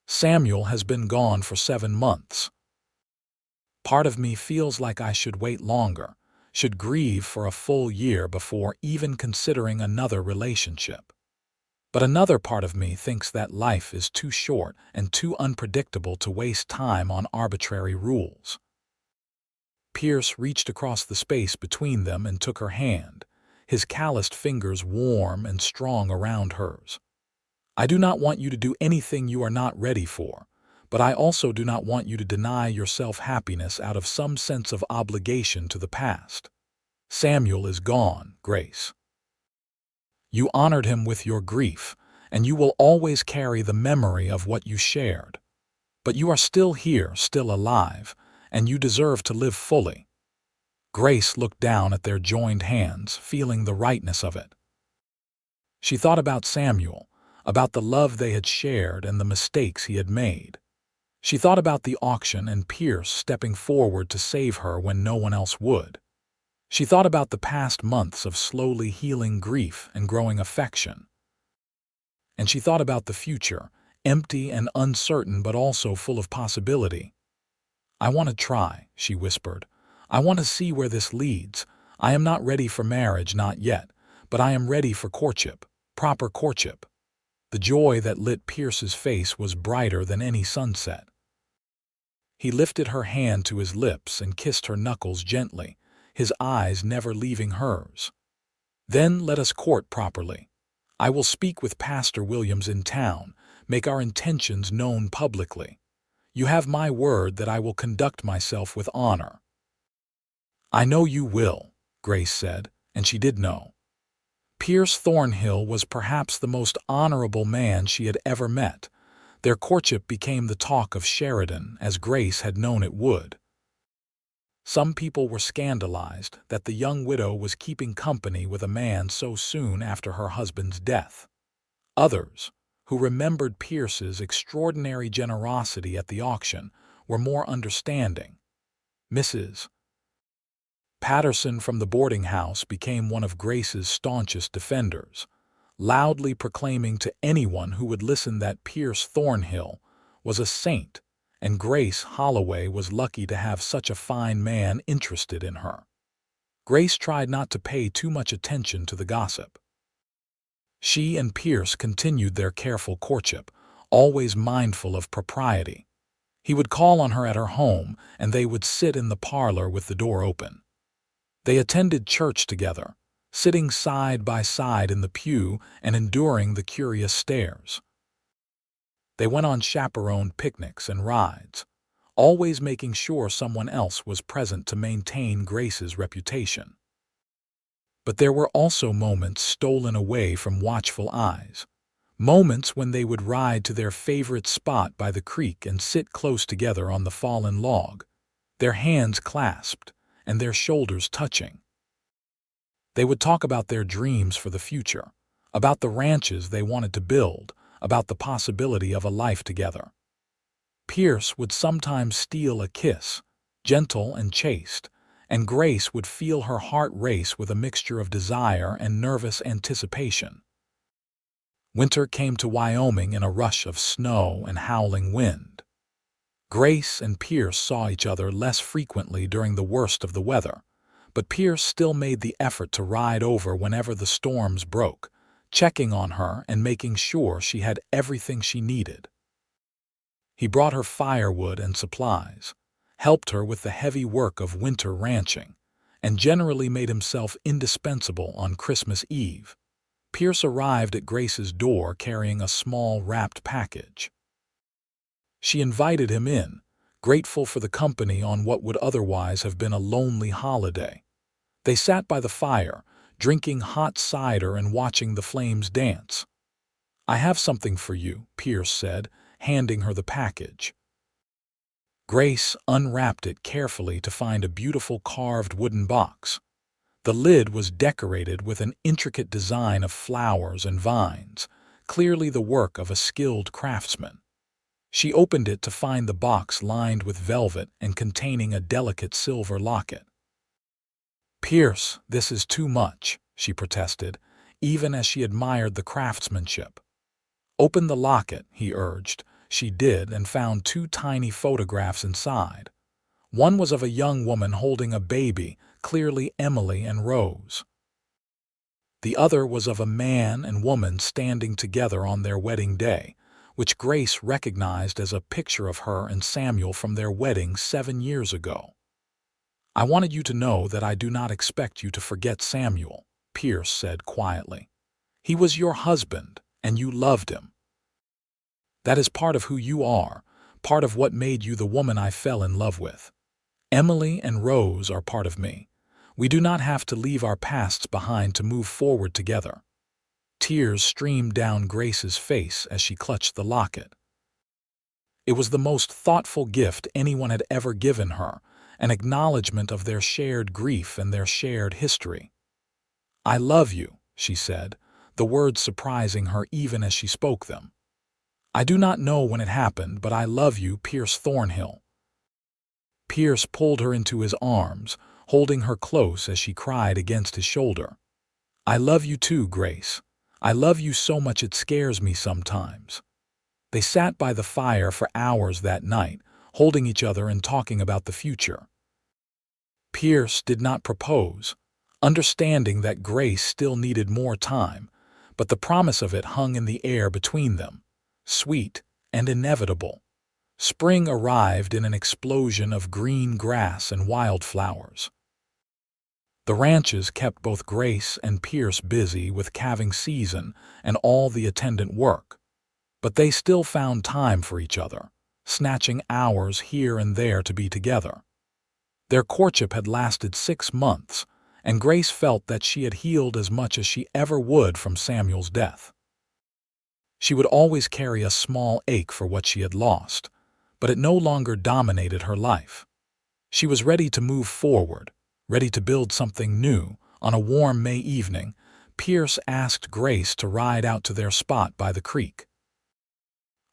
"Samuel has been gone for 7 months. Part of me feels like I should wait longer, should grieve for a full year before even considering another relationship. But another part of me thinks that life is too short and too unpredictable to waste time on arbitrary rules." Pierce reached across the space between them and took her hand, his calloused fingers warm and strong around hers. "I do not want you to do anything you are not ready for, but I also do not want you to deny yourself happiness out of some sense of obligation to the past. Samuel is gone, Grace. You honored him with your grief, and you will always carry the memory of what you shared. But you are still here, still alive, and you deserve to live fully. Grace looked down at their joined hands, feeling the rightness of it. She thought about Samuel, about the love they had shared and the mistakes he had made. She thought about the auction and Pierce stepping forward to save her when no one else would. She thought about the past months of slowly healing grief and growing affection. And she thought about the future, empty and uncertain but also full of possibility. I want to try, she whispered. I want to see where this leads. I am not ready for marriage, not yet, but I am ready for courtship, proper courtship. The joy that lit Pierce's face was brighter than any sunset. He lifted her hand to his lips and kissed her knuckles gently, his eyes never leaving hers. Then let us court properly. I will speak with Pastor Williams in town, make our intentions known publicly. You have my word that I will conduct myself with honor. I know you will, Grace said, and she did know. Pierce Thornhill was perhaps the most honorable man she had ever met. Their courtship became the talk of Sheridan, as Grace had known it would. Some people were scandalized that the young widow was keeping company with a man so soon after her husband's death. Others, who remembered Pierce's extraordinary generosity at the auction, were more understanding. Mrs. Patterson from the boarding house became one of Grace's staunchest defenders, loudly proclaiming to anyone who would listen that Pierce Thornhill was a saint, and Grace Holloway was lucky to have such a fine man interested in her. Grace tried not to pay too much attention to the gossip. She and Pierce continued their careful courtship, always mindful of propriety. He would call on her at her home, and they would sit in the parlor with the door open. They attended church together, sitting side by side in the pew and enduring the curious stares. They went on chaperoned picnics and rides, always making sure someone else was present to maintain Grace's reputation. But there were also moments stolen away from watchful eyes, moments when they would ride to their favorite spot by the creek and sit close together on the fallen log, their hands clasped and their shoulders touching. They would talk about their dreams for the future, about the ranches they wanted to build, about the possibility of a life together. Pierce would sometimes steal a kiss, gentle and chaste, and Grace would feel her heart race with a mixture of desire and nervous anticipation. Winter came to Wyoming in a rush of snow and howling wind. Grace and Pierce saw each other less frequently during the worst of the weather, but Pierce still made the effort to ride over whenever the storms broke, checking on her and making sure she had everything she needed. He brought her firewood and supplies, helped her with the heavy work of winter ranching, and generally made himself indispensable on Christmas Eve. Pierce arrived at Grace's door carrying a small wrapped package. She invited him in, grateful for the company on what would otherwise have been a lonely holiday. They sat by the fire, drinking hot cider and watching the flames dance. I have something for you, Pierce said, handing her the package. Grace unwrapped it carefully to find a beautiful carved wooden box. The lid was decorated with an intricate design of flowers and vines, clearly the work of a skilled craftsman. She opened it to find the box lined with velvet and containing a delicate silver locket. "Pierce, this is too much," she protested, even as she admired the craftsmanship. "Open the locket," he urged. She did and found two tiny photographs inside. One was of a young woman holding a baby, clearly Emily and Rose. The other was of a man and woman standing together on their wedding day, which Grace recognized as a picture of her and Samuel from their wedding 7 years ago. "I wanted you to know that I do not expect you to forget Samuel," Pierce said quietly. "He was your husband, and you loved him. That is part of who you are, part of what made you the woman I fell in love with. Emily and Rose are part of me. We do not have to leave our pasts behind to move forward together." Tears streamed down Grace's face as she clutched the locket. It was the most thoughtful gift anyone had ever given her, an acknowledgement of their shared grief and their shared history. "I love you," she said, the words surprising her even as she spoke them. "I do not know when it happened, but I love you, Pierce Thornhill." Pierce pulled her into his arms, holding her close as she cried against his shoulder. "I love you too, Grace. I love you so much it scares me sometimes." They sat by the fire for hours that night, holding each other and talking about the future. Pierce did not propose, understanding that Grace still needed more time, but the promise of it hung in the air between them, sweet and inevitable. Spring arrived in an explosion of green grass and wildflowers. The ranches kept both Grace and Pierce busy with calving season and all the attendant work, but they still found time for each other, snatching hours here and there to be together. Their courtship had lasted 6 months, and Grace felt that she had healed as much as she ever would from Samuel's death. She would always carry a small ache for what she had lost, but it no longer dominated her life. She was ready to move forward, ready to build something new. On a warm May evening, Pierce asked Grace to ride out to their spot by the creek.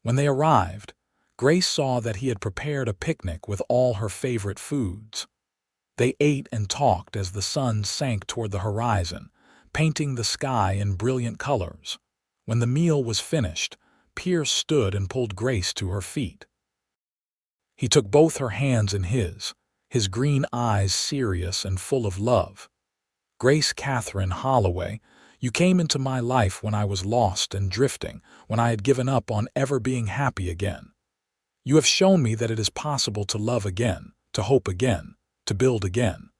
When they arrived, Grace saw that he had prepared a picnic with all her favorite foods. They ate and talked as the sun sank toward the horizon, painting the sky in brilliant colors. When the meal was finished, Pierce stood and pulled Grace to her feet. He took both her hands in his green eyes serious and full of love. "Grace Katherine Holloway, you came into my life when I was lost and drifting, when I had given up on ever being happy again. You have shown me that it is possible to love again, to hope again, to build again.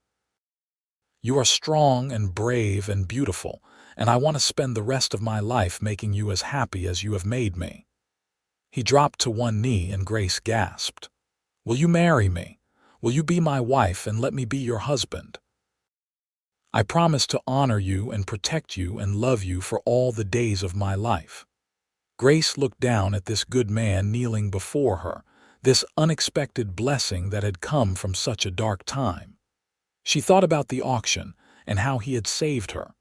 You are strong and brave and beautiful, and I want to spend the rest of my life making you as happy as you have made me." He dropped to one knee and Grace gasped. "Will you marry me? Will you be my wife and let me be your husband? I promise to honor you and protect you and love you for all the days of my life." Grace looked down at this good man kneeling before her, this unexpected blessing that had come from such a dark time. She thought about the auction and how he had saved her.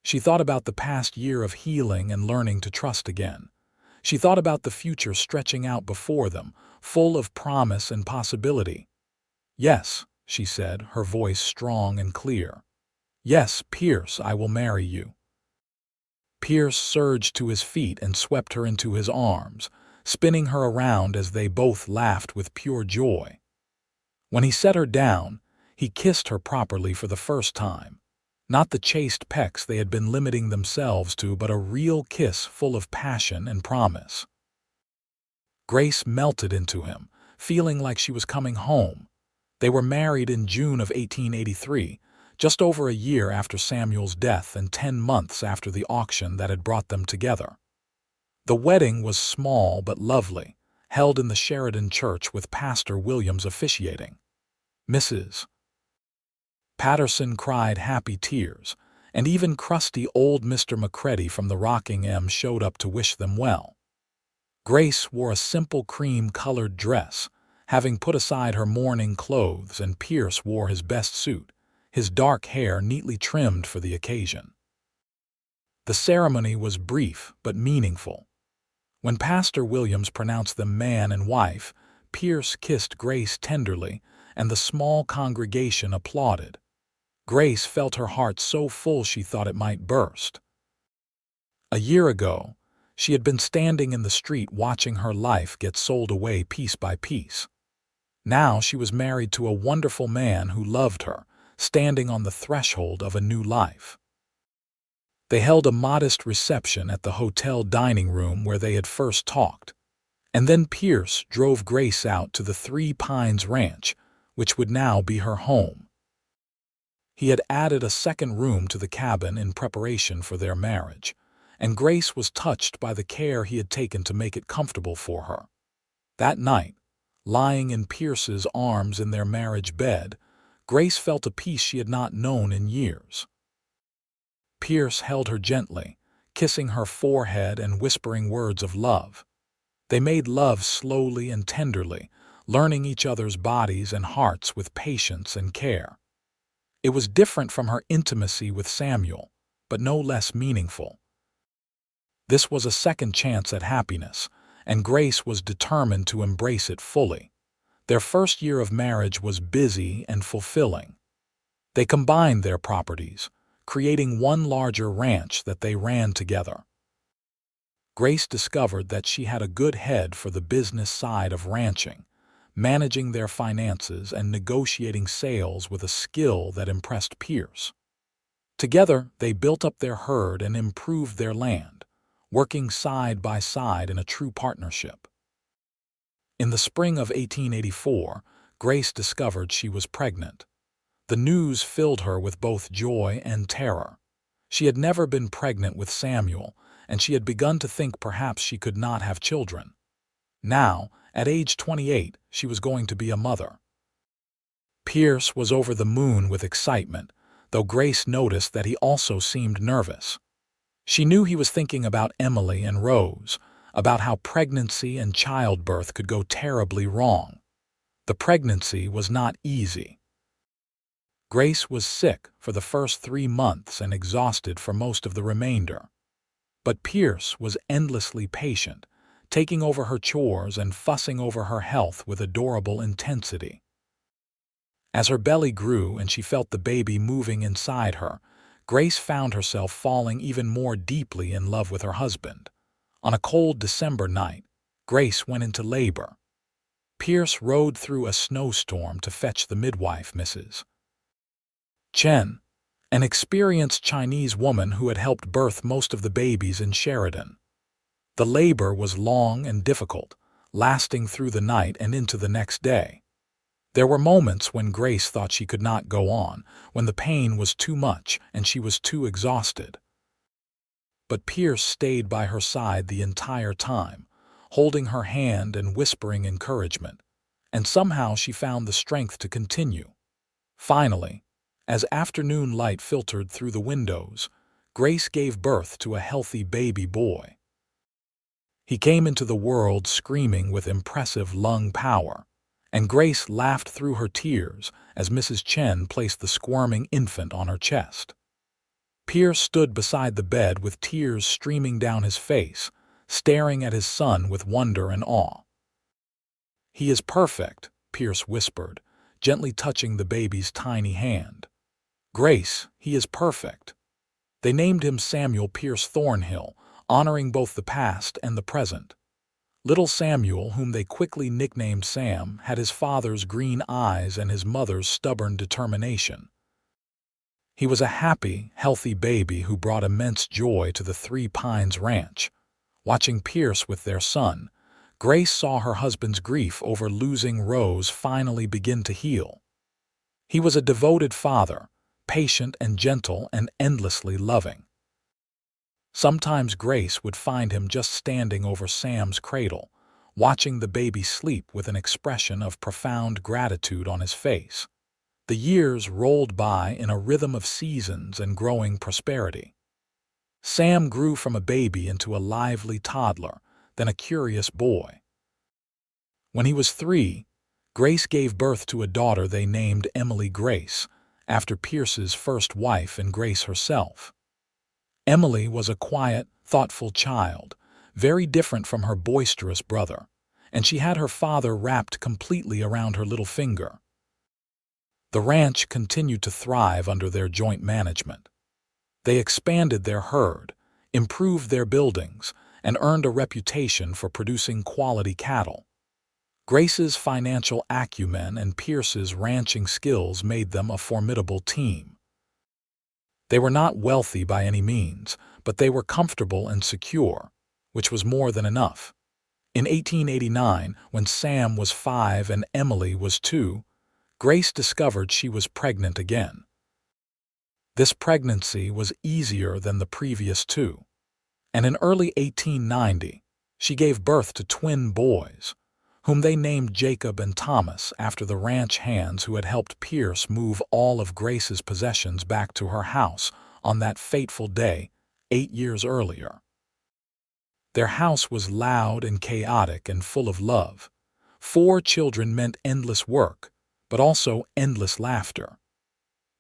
She thought about the past year of healing and learning to trust again. She thought about the future stretching out before them, full of promise and possibility. "Yes," she said, her voice strong and clear. "Yes, Pierce, I will marry you." Pierce surged to his feet and swept her into his arms, spinning her around as they both laughed with pure joy. When he set her down, he kissed her properly for the first time. Not the chaste pecks they had been limiting themselves to, but a real kiss full of passion and promise. Grace melted into him, feeling like she was coming home. They were married in June of 1883, just over a year after Samuel's death and 10 months after the auction that had brought them together. The wedding was small but lovely, held in the Sheridan church with Pastor Williams officiating. Mrs. Patterson cried happy tears, and even crusty old Mr. McCready from the Rocking M showed up to wish them well. Grace wore a simple cream-colored dress, having put aside her mourning clothes, and Pierce wore his best suit, his dark hair neatly trimmed for the occasion. The ceremony was brief but meaningful. When Pastor Williams pronounced them man and wife, Pierce kissed Grace tenderly, and the small congregation applauded. Grace felt her heart so full she thought it might burst. A year ago, she had been standing in the street watching her life get sold away piece by piece. Now she was married to a wonderful man who loved her, standing on the threshold of a new life. They held a modest reception at the hotel dining room where they had first talked, and then Pierce drove Grace out to the Three Pines Ranch, which would now be her home. He had added a second room to the cabin in preparation for their marriage, and Grace was touched by the care he had taken to make it comfortable for her. That night, lying in Pierce's arms in their marriage bed, Grace felt a peace she had not known in years. Pierce held her gently, kissing her forehead and whispering words of love. They made love slowly and tenderly, learning each other's bodies and hearts with patience and care. It was different from her intimacy with Samuel, but no less meaningful. This was a second chance at happiness, and Grace was determined to embrace it fully. Their first year of marriage was busy and fulfilling. They combined their properties, creating one larger ranch that they ran together. Grace discovered that she had a good head for the business side of ranching, managing their finances and negotiating sales with a skill that impressed Pierce. Together, they built up their herd and improved their land, working side by side in a true partnership. In the spring of 1884, Grace discovered she was pregnant. The news filled her with both joy and terror. She had never been pregnant with Samuel, and she had begun to think perhaps she could not have children. Now, at age 28, she was going to be a mother. Pierce was over the moon with excitement, though Grace noticed that he also seemed nervous. She knew he was thinking about Emily and Rose, about how pregnancy and childbirth could go terribly wrong. The pregnancy was not easy. Grace was sick for the first 3 months and exhausted for most of the remainder. But Pierce was endlessly patient, taking over her chores and fussing over her health with adorable intensity. As her belly grew and she felt the baby moving inside her, Grace found herself falling even more deeply in love with her husband. On a cold December night, Grace went into labor. Pierce rode through a snowstorm to fetch the midwife, Mrs. Chen, an experienced Chinese woman who had helped birth most of the babies in Sheridan. The labor was long and difficult, lasting through the night and into the next day. There were moments when Grace thought she could not go on, when the pain was too much and she was too exhausted. But Pierce stayed by her side the entire time, holding her hand and whispering encouragement, and somehow she found the strength to continue. Finally, as afternoon light filtered through the windows, Grace gave birth to a healthy baby boy. He came into the world screaming with impressive lung power, and Grace laughed through her tears as Mrs. Chen placed the squirming infant on her chest. Pierce stood beside the bed with tears streaming down his face, staring at his son with wonder and awe. "He is perfect," Pierce whispered, gently touching the baby's tiny hand. "Grace, he is perfect." They named him Samuel Pierce Thornhill, honoring both the past and the present. Little Samuel, whom they quickly nicknamed Sam, had his father's green eyes and his mother's stubborn determination. He was a happy, healthy baby who brought immense joy to the Three Pines Ranch. Watching Pierce with their son, Grace saw her husband's grief over losing Rose finally begin to heal. He was a devoted father, patient and gentle and endlessly loving. Sometimes Grace would find him just standing over Sam's cradle, watching the baby sleep with an expression of profound gratitude on his face. The years rolled by in a rhythm of seasons and growing prosperity. Sam grew from a baby into a lively toddler, then a curious boy. When he was 3, Grace gave birth to a daughter they named Emily Grace, after Pierce's first wife and Grace herself. Emily was a quiet, thoughtful child, very different from her boisterous brother, and she had her father wrapped completely around her little finger. The ranch continued to thrive under their joint management. They expanded their herd, improved their buildings, and earned a reputation for producing quality cattle. Grace's financial acumen and Pierce's ranching skills made them a formidable team. They were not wealthy by any means, but they were comfortable and secure, which was more than enough. In 1889, when Sam was 5 and Emily was 2, Grace discovered she was pregnant again. This pregnancy was easier than the previous 2, and in early 1890, she gave birth to twin boys, whom they named Jacob and Thomas after the ranch hands who had helped Pierce move all of Grace's possessions back to her house on that fateful day 8 years earlier. Their house was loud and chaotic and full of love. 4 children meant endless work, but also endless laughter.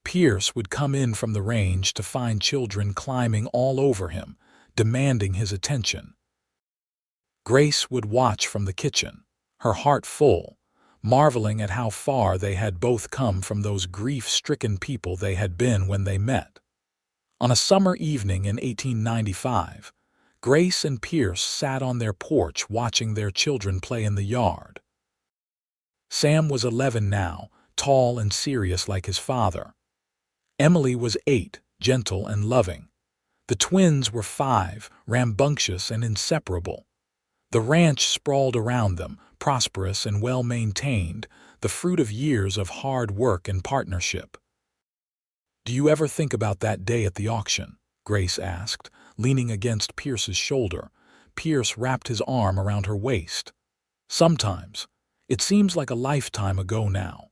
Pierce would come in from the range to find children climbing all over him, demanding his attention. Grace would watch from the kitchen, her heart full, marveling at how far they had both come from those grief-stricken people they had been when they met. On a summer evening in 1895, Grace and Pierce sat on their porch watching their children play in the yard. Sam was 11 now, tall and serious like his father. Emily was 8, gentle and loving. The twins were 5, rambunctious and inseparable. The ranch sprawled around them, prosperous and well-maintained, the fruit of years of hard work and partnership. "Do you ever think about that day at the auction?" Grace asked, leaning against Pierce's shoulder. Pierce wrapped his arm around her waist. "Sometimes. It seems like a lifetime ago now.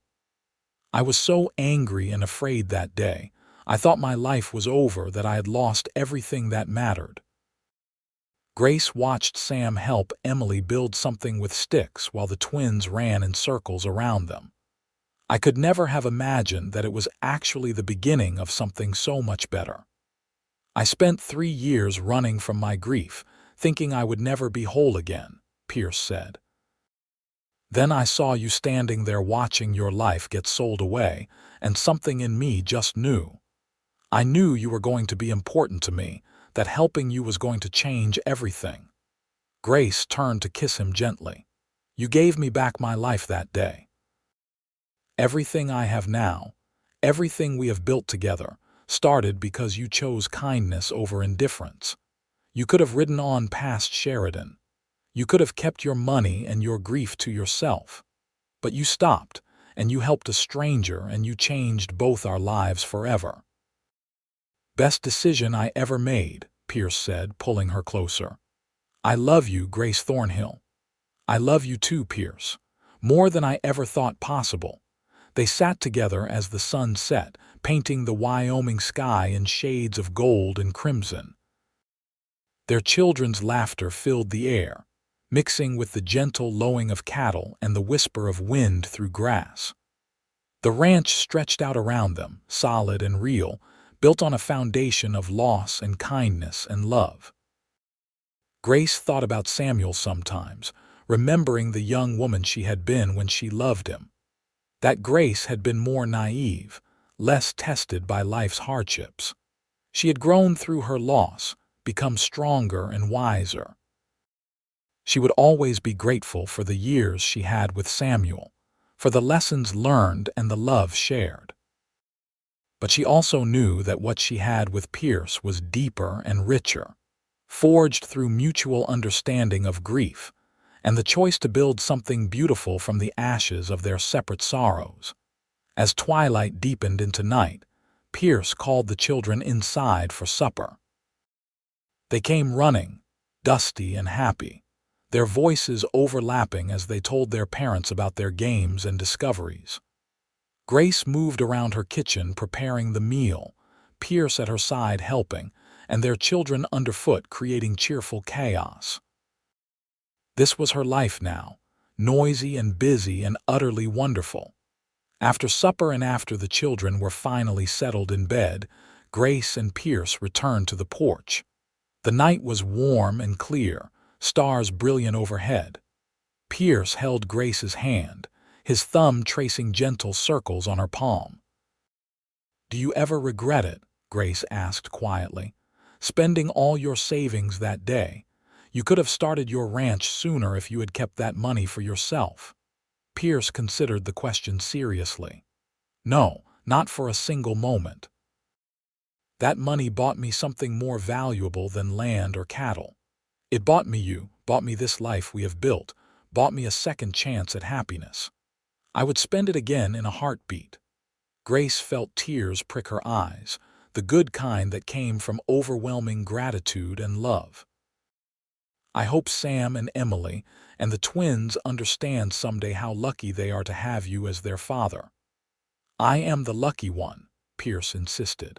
I was so angry and afraid that day. I thought my life was over, that I had lost everything that mattered." Grace watched Sam help Emily build something with sticks while the twins ran in circles around them. "I could never have imagined that it was actually the beginning of something so much better. I spent 3 years running from my grief, thinking I would never be whole again," Pierce said. "Then I saw you standing there watching your life get sold away, and something in me just knew. I knew you were going to be important to me, that helping you was going to change everything." Grace turned to kiss him gently. "You gave me back my life that day. Everything I have now, everything we have built together, started because you chose kindness over indifference. You could have ridden on past Sheridan. You could have kept your money and your grief to yourself. But you stopped, and you helped a stranger, and you changed both our lives forever." "Best decision I ever made," Pierce said, pulling her closer. "I love you, Grace Thornhill." "I love you too, Pierce. More than I ever thought possible." They sat together as the sun set, painting the Wyoming sky in shades of gold and crimson. Their children's laughter filled the air, mixing with the gentle lowing of cattle and the whisper of wind through grass. The ranch stretched out around them, solid and real, built on a foundation of loss and kindness and love. Grace thought about Samuel sometimes, remembering the young woman she had been when she loved him. That Grace had been more naive, less tested by life's hardships. She had grown through her loss, become stronger and wiser. She would always be grateful for the years she had with Samuel, for the lessons learned and the love shared. But she also knew that what she had with Pierce was deeper and richer, forged through mutual understanding of grief, and the choice to build something beautiful from the ashes of their separate sorrows. As twilight deepened into night, Pierce called the children inside for supper. They came running, dusty and happy, their voices overlapping as they told their parents about their games and discoveries. Grace moved around her kitchen preparing the meal, Pierce at her side helping, and their children underfoot creating cheerful chaos. This was her life now, noisy and busy and utterly wonderful. After supper and after the children were finally settled in bed, Grace and Pierce returned to the porch. The night was warm and clear, stars brilliant overhead. Pierce held Grace's hand, his thumb tracing gentle circles on her palm. "Do you ever regret it?" Grace asked quietly. "Spending all your savings that day. You could have started your ranch sooner if you had kept that money for yourself." Pierce considered the question seriously. "No, not for a single moment. That money bought me something more valuable than land or cattle. It bought me you, bought me this life we have built, bought me a second chance at happiness. I would spend it again in a heartbeat." Grace felt tears prick her eyes, the good kind that came from overwhelming gratitude and love. I hope Sam and Emily and the twins understand someday how lucky they are to have you as their father." "I am the lucky one," Pierce insisted.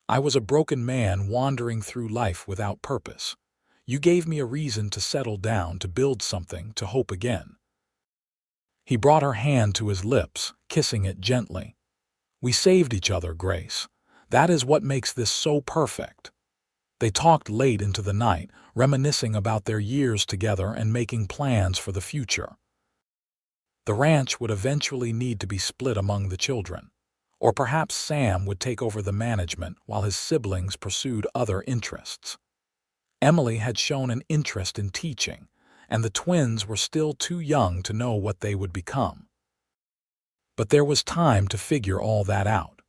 "I was a broken man wandering through life without purpose. You gave me a reason to settle down, to build something, to hope again." He brought her hand to his lips, kissing it gently. "We saved each other, Grace. That is what makes this so perfect." They talked late into the night, reminiscing about their years together and making plans for the future. The ranch would eventually need to be split among the children, or perhaps Sam would take over the management while his siblings pursued other interests. Emily had shown an interest in teaching, and the twins were still too young to know what they would become. But there was time to figure all that out.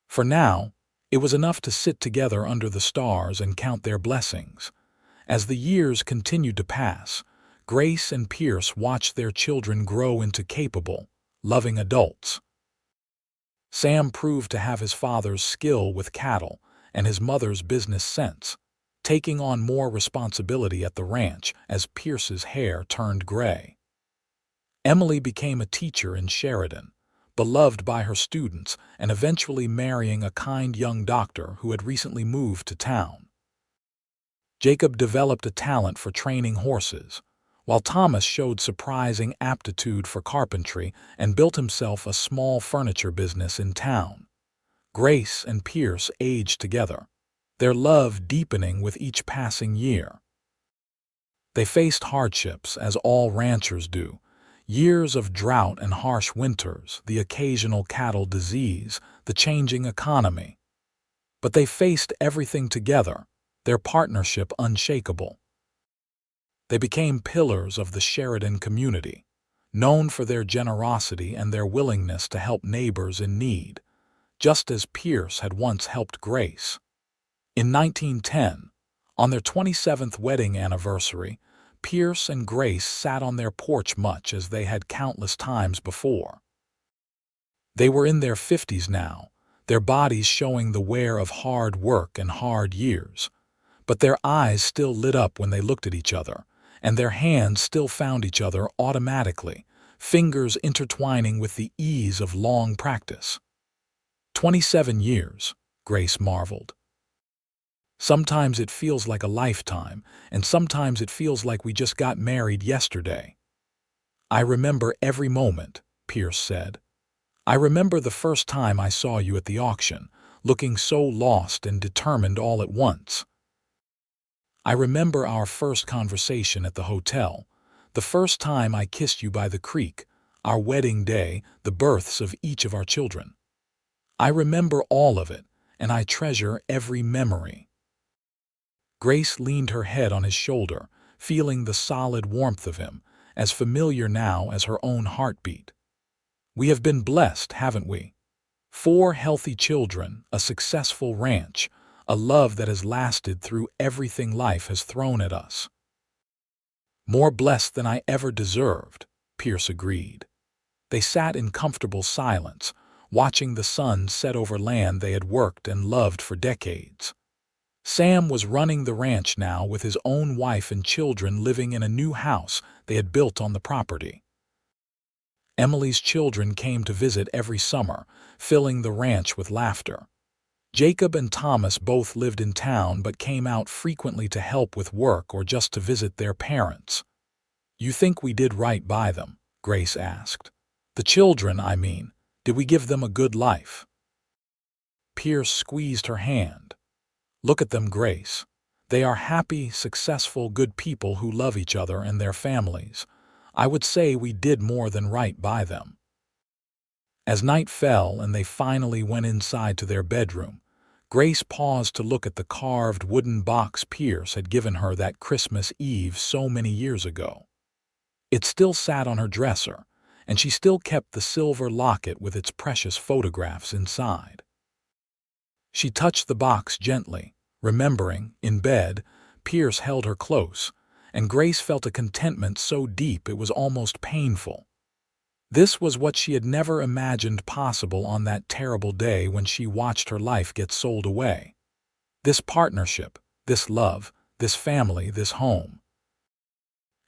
For now, it was enough to sit together under the stars and count their blessings. As the years continued to pass, Grace and Pierce watched their children grow into capable, loving adults. Sam proved to have his father's skill with cattle and his mother's business sense, taking on more responsibility at the ranch as Pierce's hair turned gray. Emily became a teacher in Sheridan, beloved by her students and eventually marrying a kind young doctor who had recently moved to town. Jacob developed a talent for training horses, while Thomas showed surprising aptitude for carpentry and built himself a small furniture business in town. Grace and Pierce aged together, their love deepening with each passing year. They faced hardships, as all ranchers do: years of drought and harsh winters, the occasional cattle disease, the changing economy. But they faced everything together, their partnership unshakable. They became pillars of the Sheridan community, known for their generosity and their willingness to help neighbors in need, just as Pierce had once helped Grace. In 1910, on their 27th wedding anniversary, Pierce and Grace sat on their porch much as they had countless times before. They were in their 50s now, their bodies showing the wear of hard work and hard years, but their eyes still lit up when they looked at each other, and their hands still found each other automatically, fingers intertwining with the ease of long practice. 27 years, Grace marveled. Sometimes it feels like a lifetime, and sometimes it feels like we just got married yesterday. "I remember every moment," Pierce said. "I remember the first time I saw you at the auction, looking so lost and determined all at once. I remember our first conversation at the hotel, the first time I kissed you by the creek, our wedding day, the births of each of our children. I remember all of it, and I treasure every memory." Grace leaned her head on his shoulder, feeling the solid warmth of him, as familiar now as her own heartbeat. "We have been blessed, haven't we? 4 healthy children, a successful ranch, a love that has lasted through everything life has thrown at us." "More blessed than I ever deserved," Pierce agreed. They sat in comfortable silence, watching the sun set over land they had worked and loved for decades. Sam was running the ranch now with his own wife and children living in a new house they had built on the property. Emily's children came to visit every summer, filling the ranch with laughter. Jacob and Thomas both lived in town but came out frequently to help with work or just to visit their parents. "You think we did right by them?" Grace asked. "The children, I mean. Did we give them a good life?" Pierce squeezed her hand. "Look at them, Grace. They are happy, successful, good people who love each other and their families. I would say we did more than right by them." As night fell and they finally went inside to their bedroom, Grace paused to look at the carved wooden box Pierce had given her that Christmas Eve so many years ago. It still sat on her dresser, and she still kept the silver locket with its precious photographs inside. She touched the box gently, remembering, in bed, Pierce held her close, and Grace felt a contentment so deep it was almost painful. This was what she had never imagined possible on that terrible day when she watched her life get sold away. This partnership, this love, this family, this home.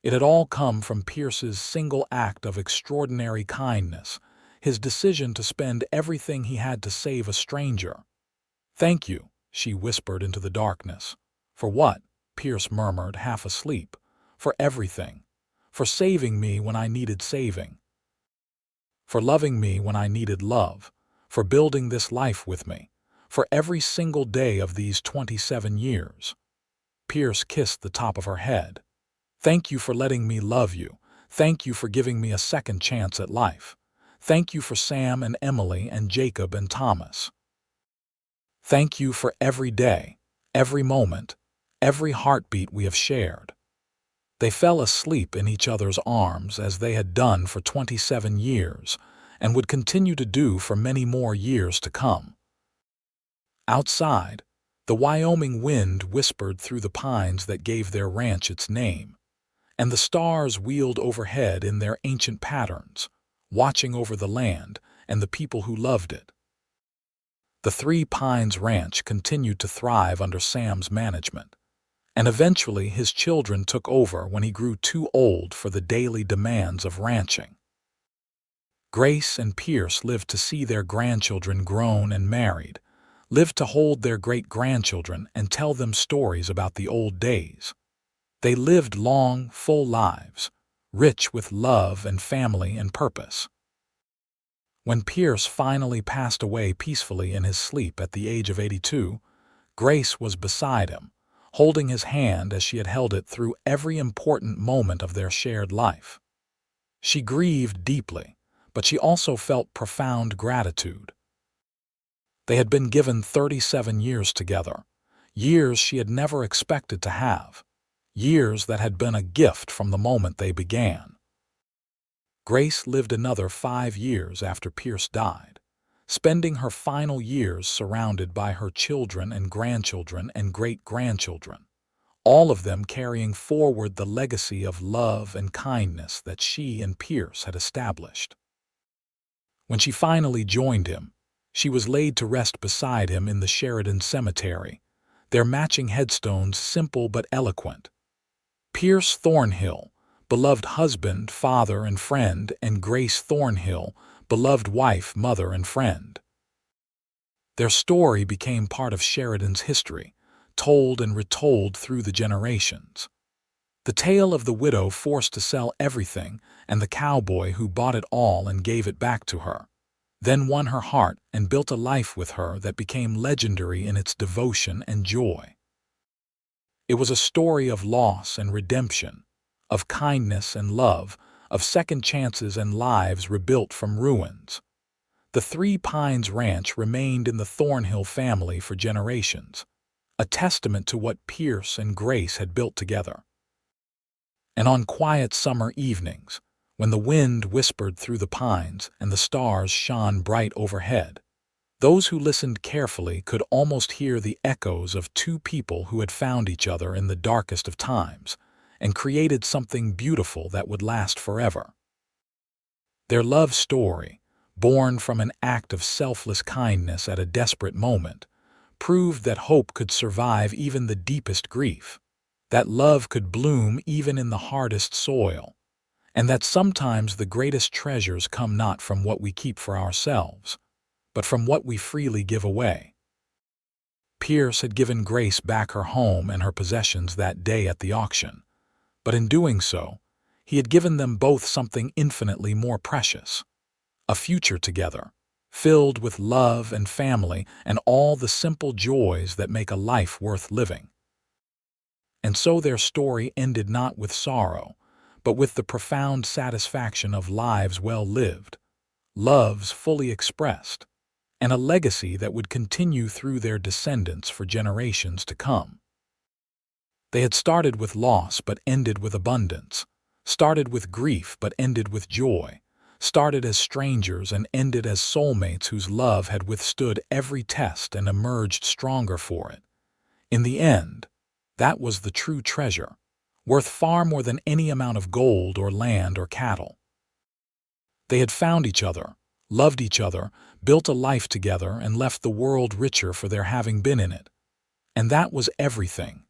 It had all come from Pierce's single act of extraordinary kindness, his decision to spend everything he had to save a stranger. "Thank you," she whispered into the darkness. "For what?" Pierce murmured, half asleep. "For everything. For saving me when I needed saving. For loving me when I needed love. For building this life with me. For every single day of these 27 years." Pierce kissed the top of her head. "Thank you for letting me love you. Thank you for giving me a second chance at life. Thank you for Sam and Emily and Jacob and Thomas. Thank you for every day, every moment, every heartbeat we have shared." They fell asleep in each other's arms as they had done for 27 years and would continue to do for many more years to come. Outside, the Wyoming wind whispered through the pines that gave their ranch its name, and the stars wheeled overhead in their ancient patterns, watching over the land and the people who loved it. The Three Pines Ranch continued to thrive under Sam's management, and eventually his children took over when he grew too old for the daily demands of ranching. Grace and Pierce lived to see their grandchildren grown and married, lived to hold their great-grandchildren and tell them stories about the old days. They lived long, full lives, rich with love and family and purpose. When Pierce finally passed away peacefully in his sleep at the age of 82, Grace was beside him, holding his hand as she had held it through every important moment of their shared life. She grieved deeply, but she also felt profound gratitude. They had been given 37 years together, years she had never expected to have, years that had been a gift from the moment they began. Grace lived another 5 years after Pierce died, spending her final years surrounded by her children and grandchildren and great-grandchildren, all of them carrying forward the legacy of love and kindness that she and Pierce had established. When she finally joined him, she was laid to rest beside him in the Sheridan cemetery, their matching headstones simple but eloquent. Pierce Thornhill, beloved husband, father, and friend, and Grace Thornhill, beloved wife, mother, and friend. Their story became part of Sheridan's history, told and retold through the generations. The tale of the widow forced to sell everything and the cowboy who bought it all and gave it back to her, then won her heart and built a life with her that became legendary in its devotion and joy. It was a story of loss and redemption, of kindness and love, of second chances and lives rebuilt from ruins. The Three Pines Ranch remained in the Thornhill family for generations, a testament to what Pierce and Grace had built together. And on quiet summer evenings, when the wind whispered through the pines and the stars shone bright overhead, those who listened carefully could almost hear the echoes of two people who had found each other in the darkest of times and created something beautiful that would last forever. Their love story, born from an act of selfless kindness at a desperate moment, proved that hope could survive even the deepest grief, that love could bloom even in the hardest soil, and that sometimes the greatest treasures come not from what we keep for ourselves, but from what we freely give away. Pierce had given Grace back her home and her possessions that day at the auction, but in doing so, he had given them both something infinitely more precious, a future together, filled with love and family and all the simple joys that make a life worth living. And so their story ended not with sorrow, but with the profound satisfaction of lives well lived, loves fully expressed, and a legacy that would continue through their descendants for generations to come. They had started with loss but ended with abundance, started with grief but ended with joy, started as strangers and ended as soulmates whose love had withstood every test and emerged stronger for it. In the end, that was the true treasure, worth far more than any amount of gold or land or cattle. They had found each other, loved each other, built a life together, and left the world richer for their having been in it. And that was everything,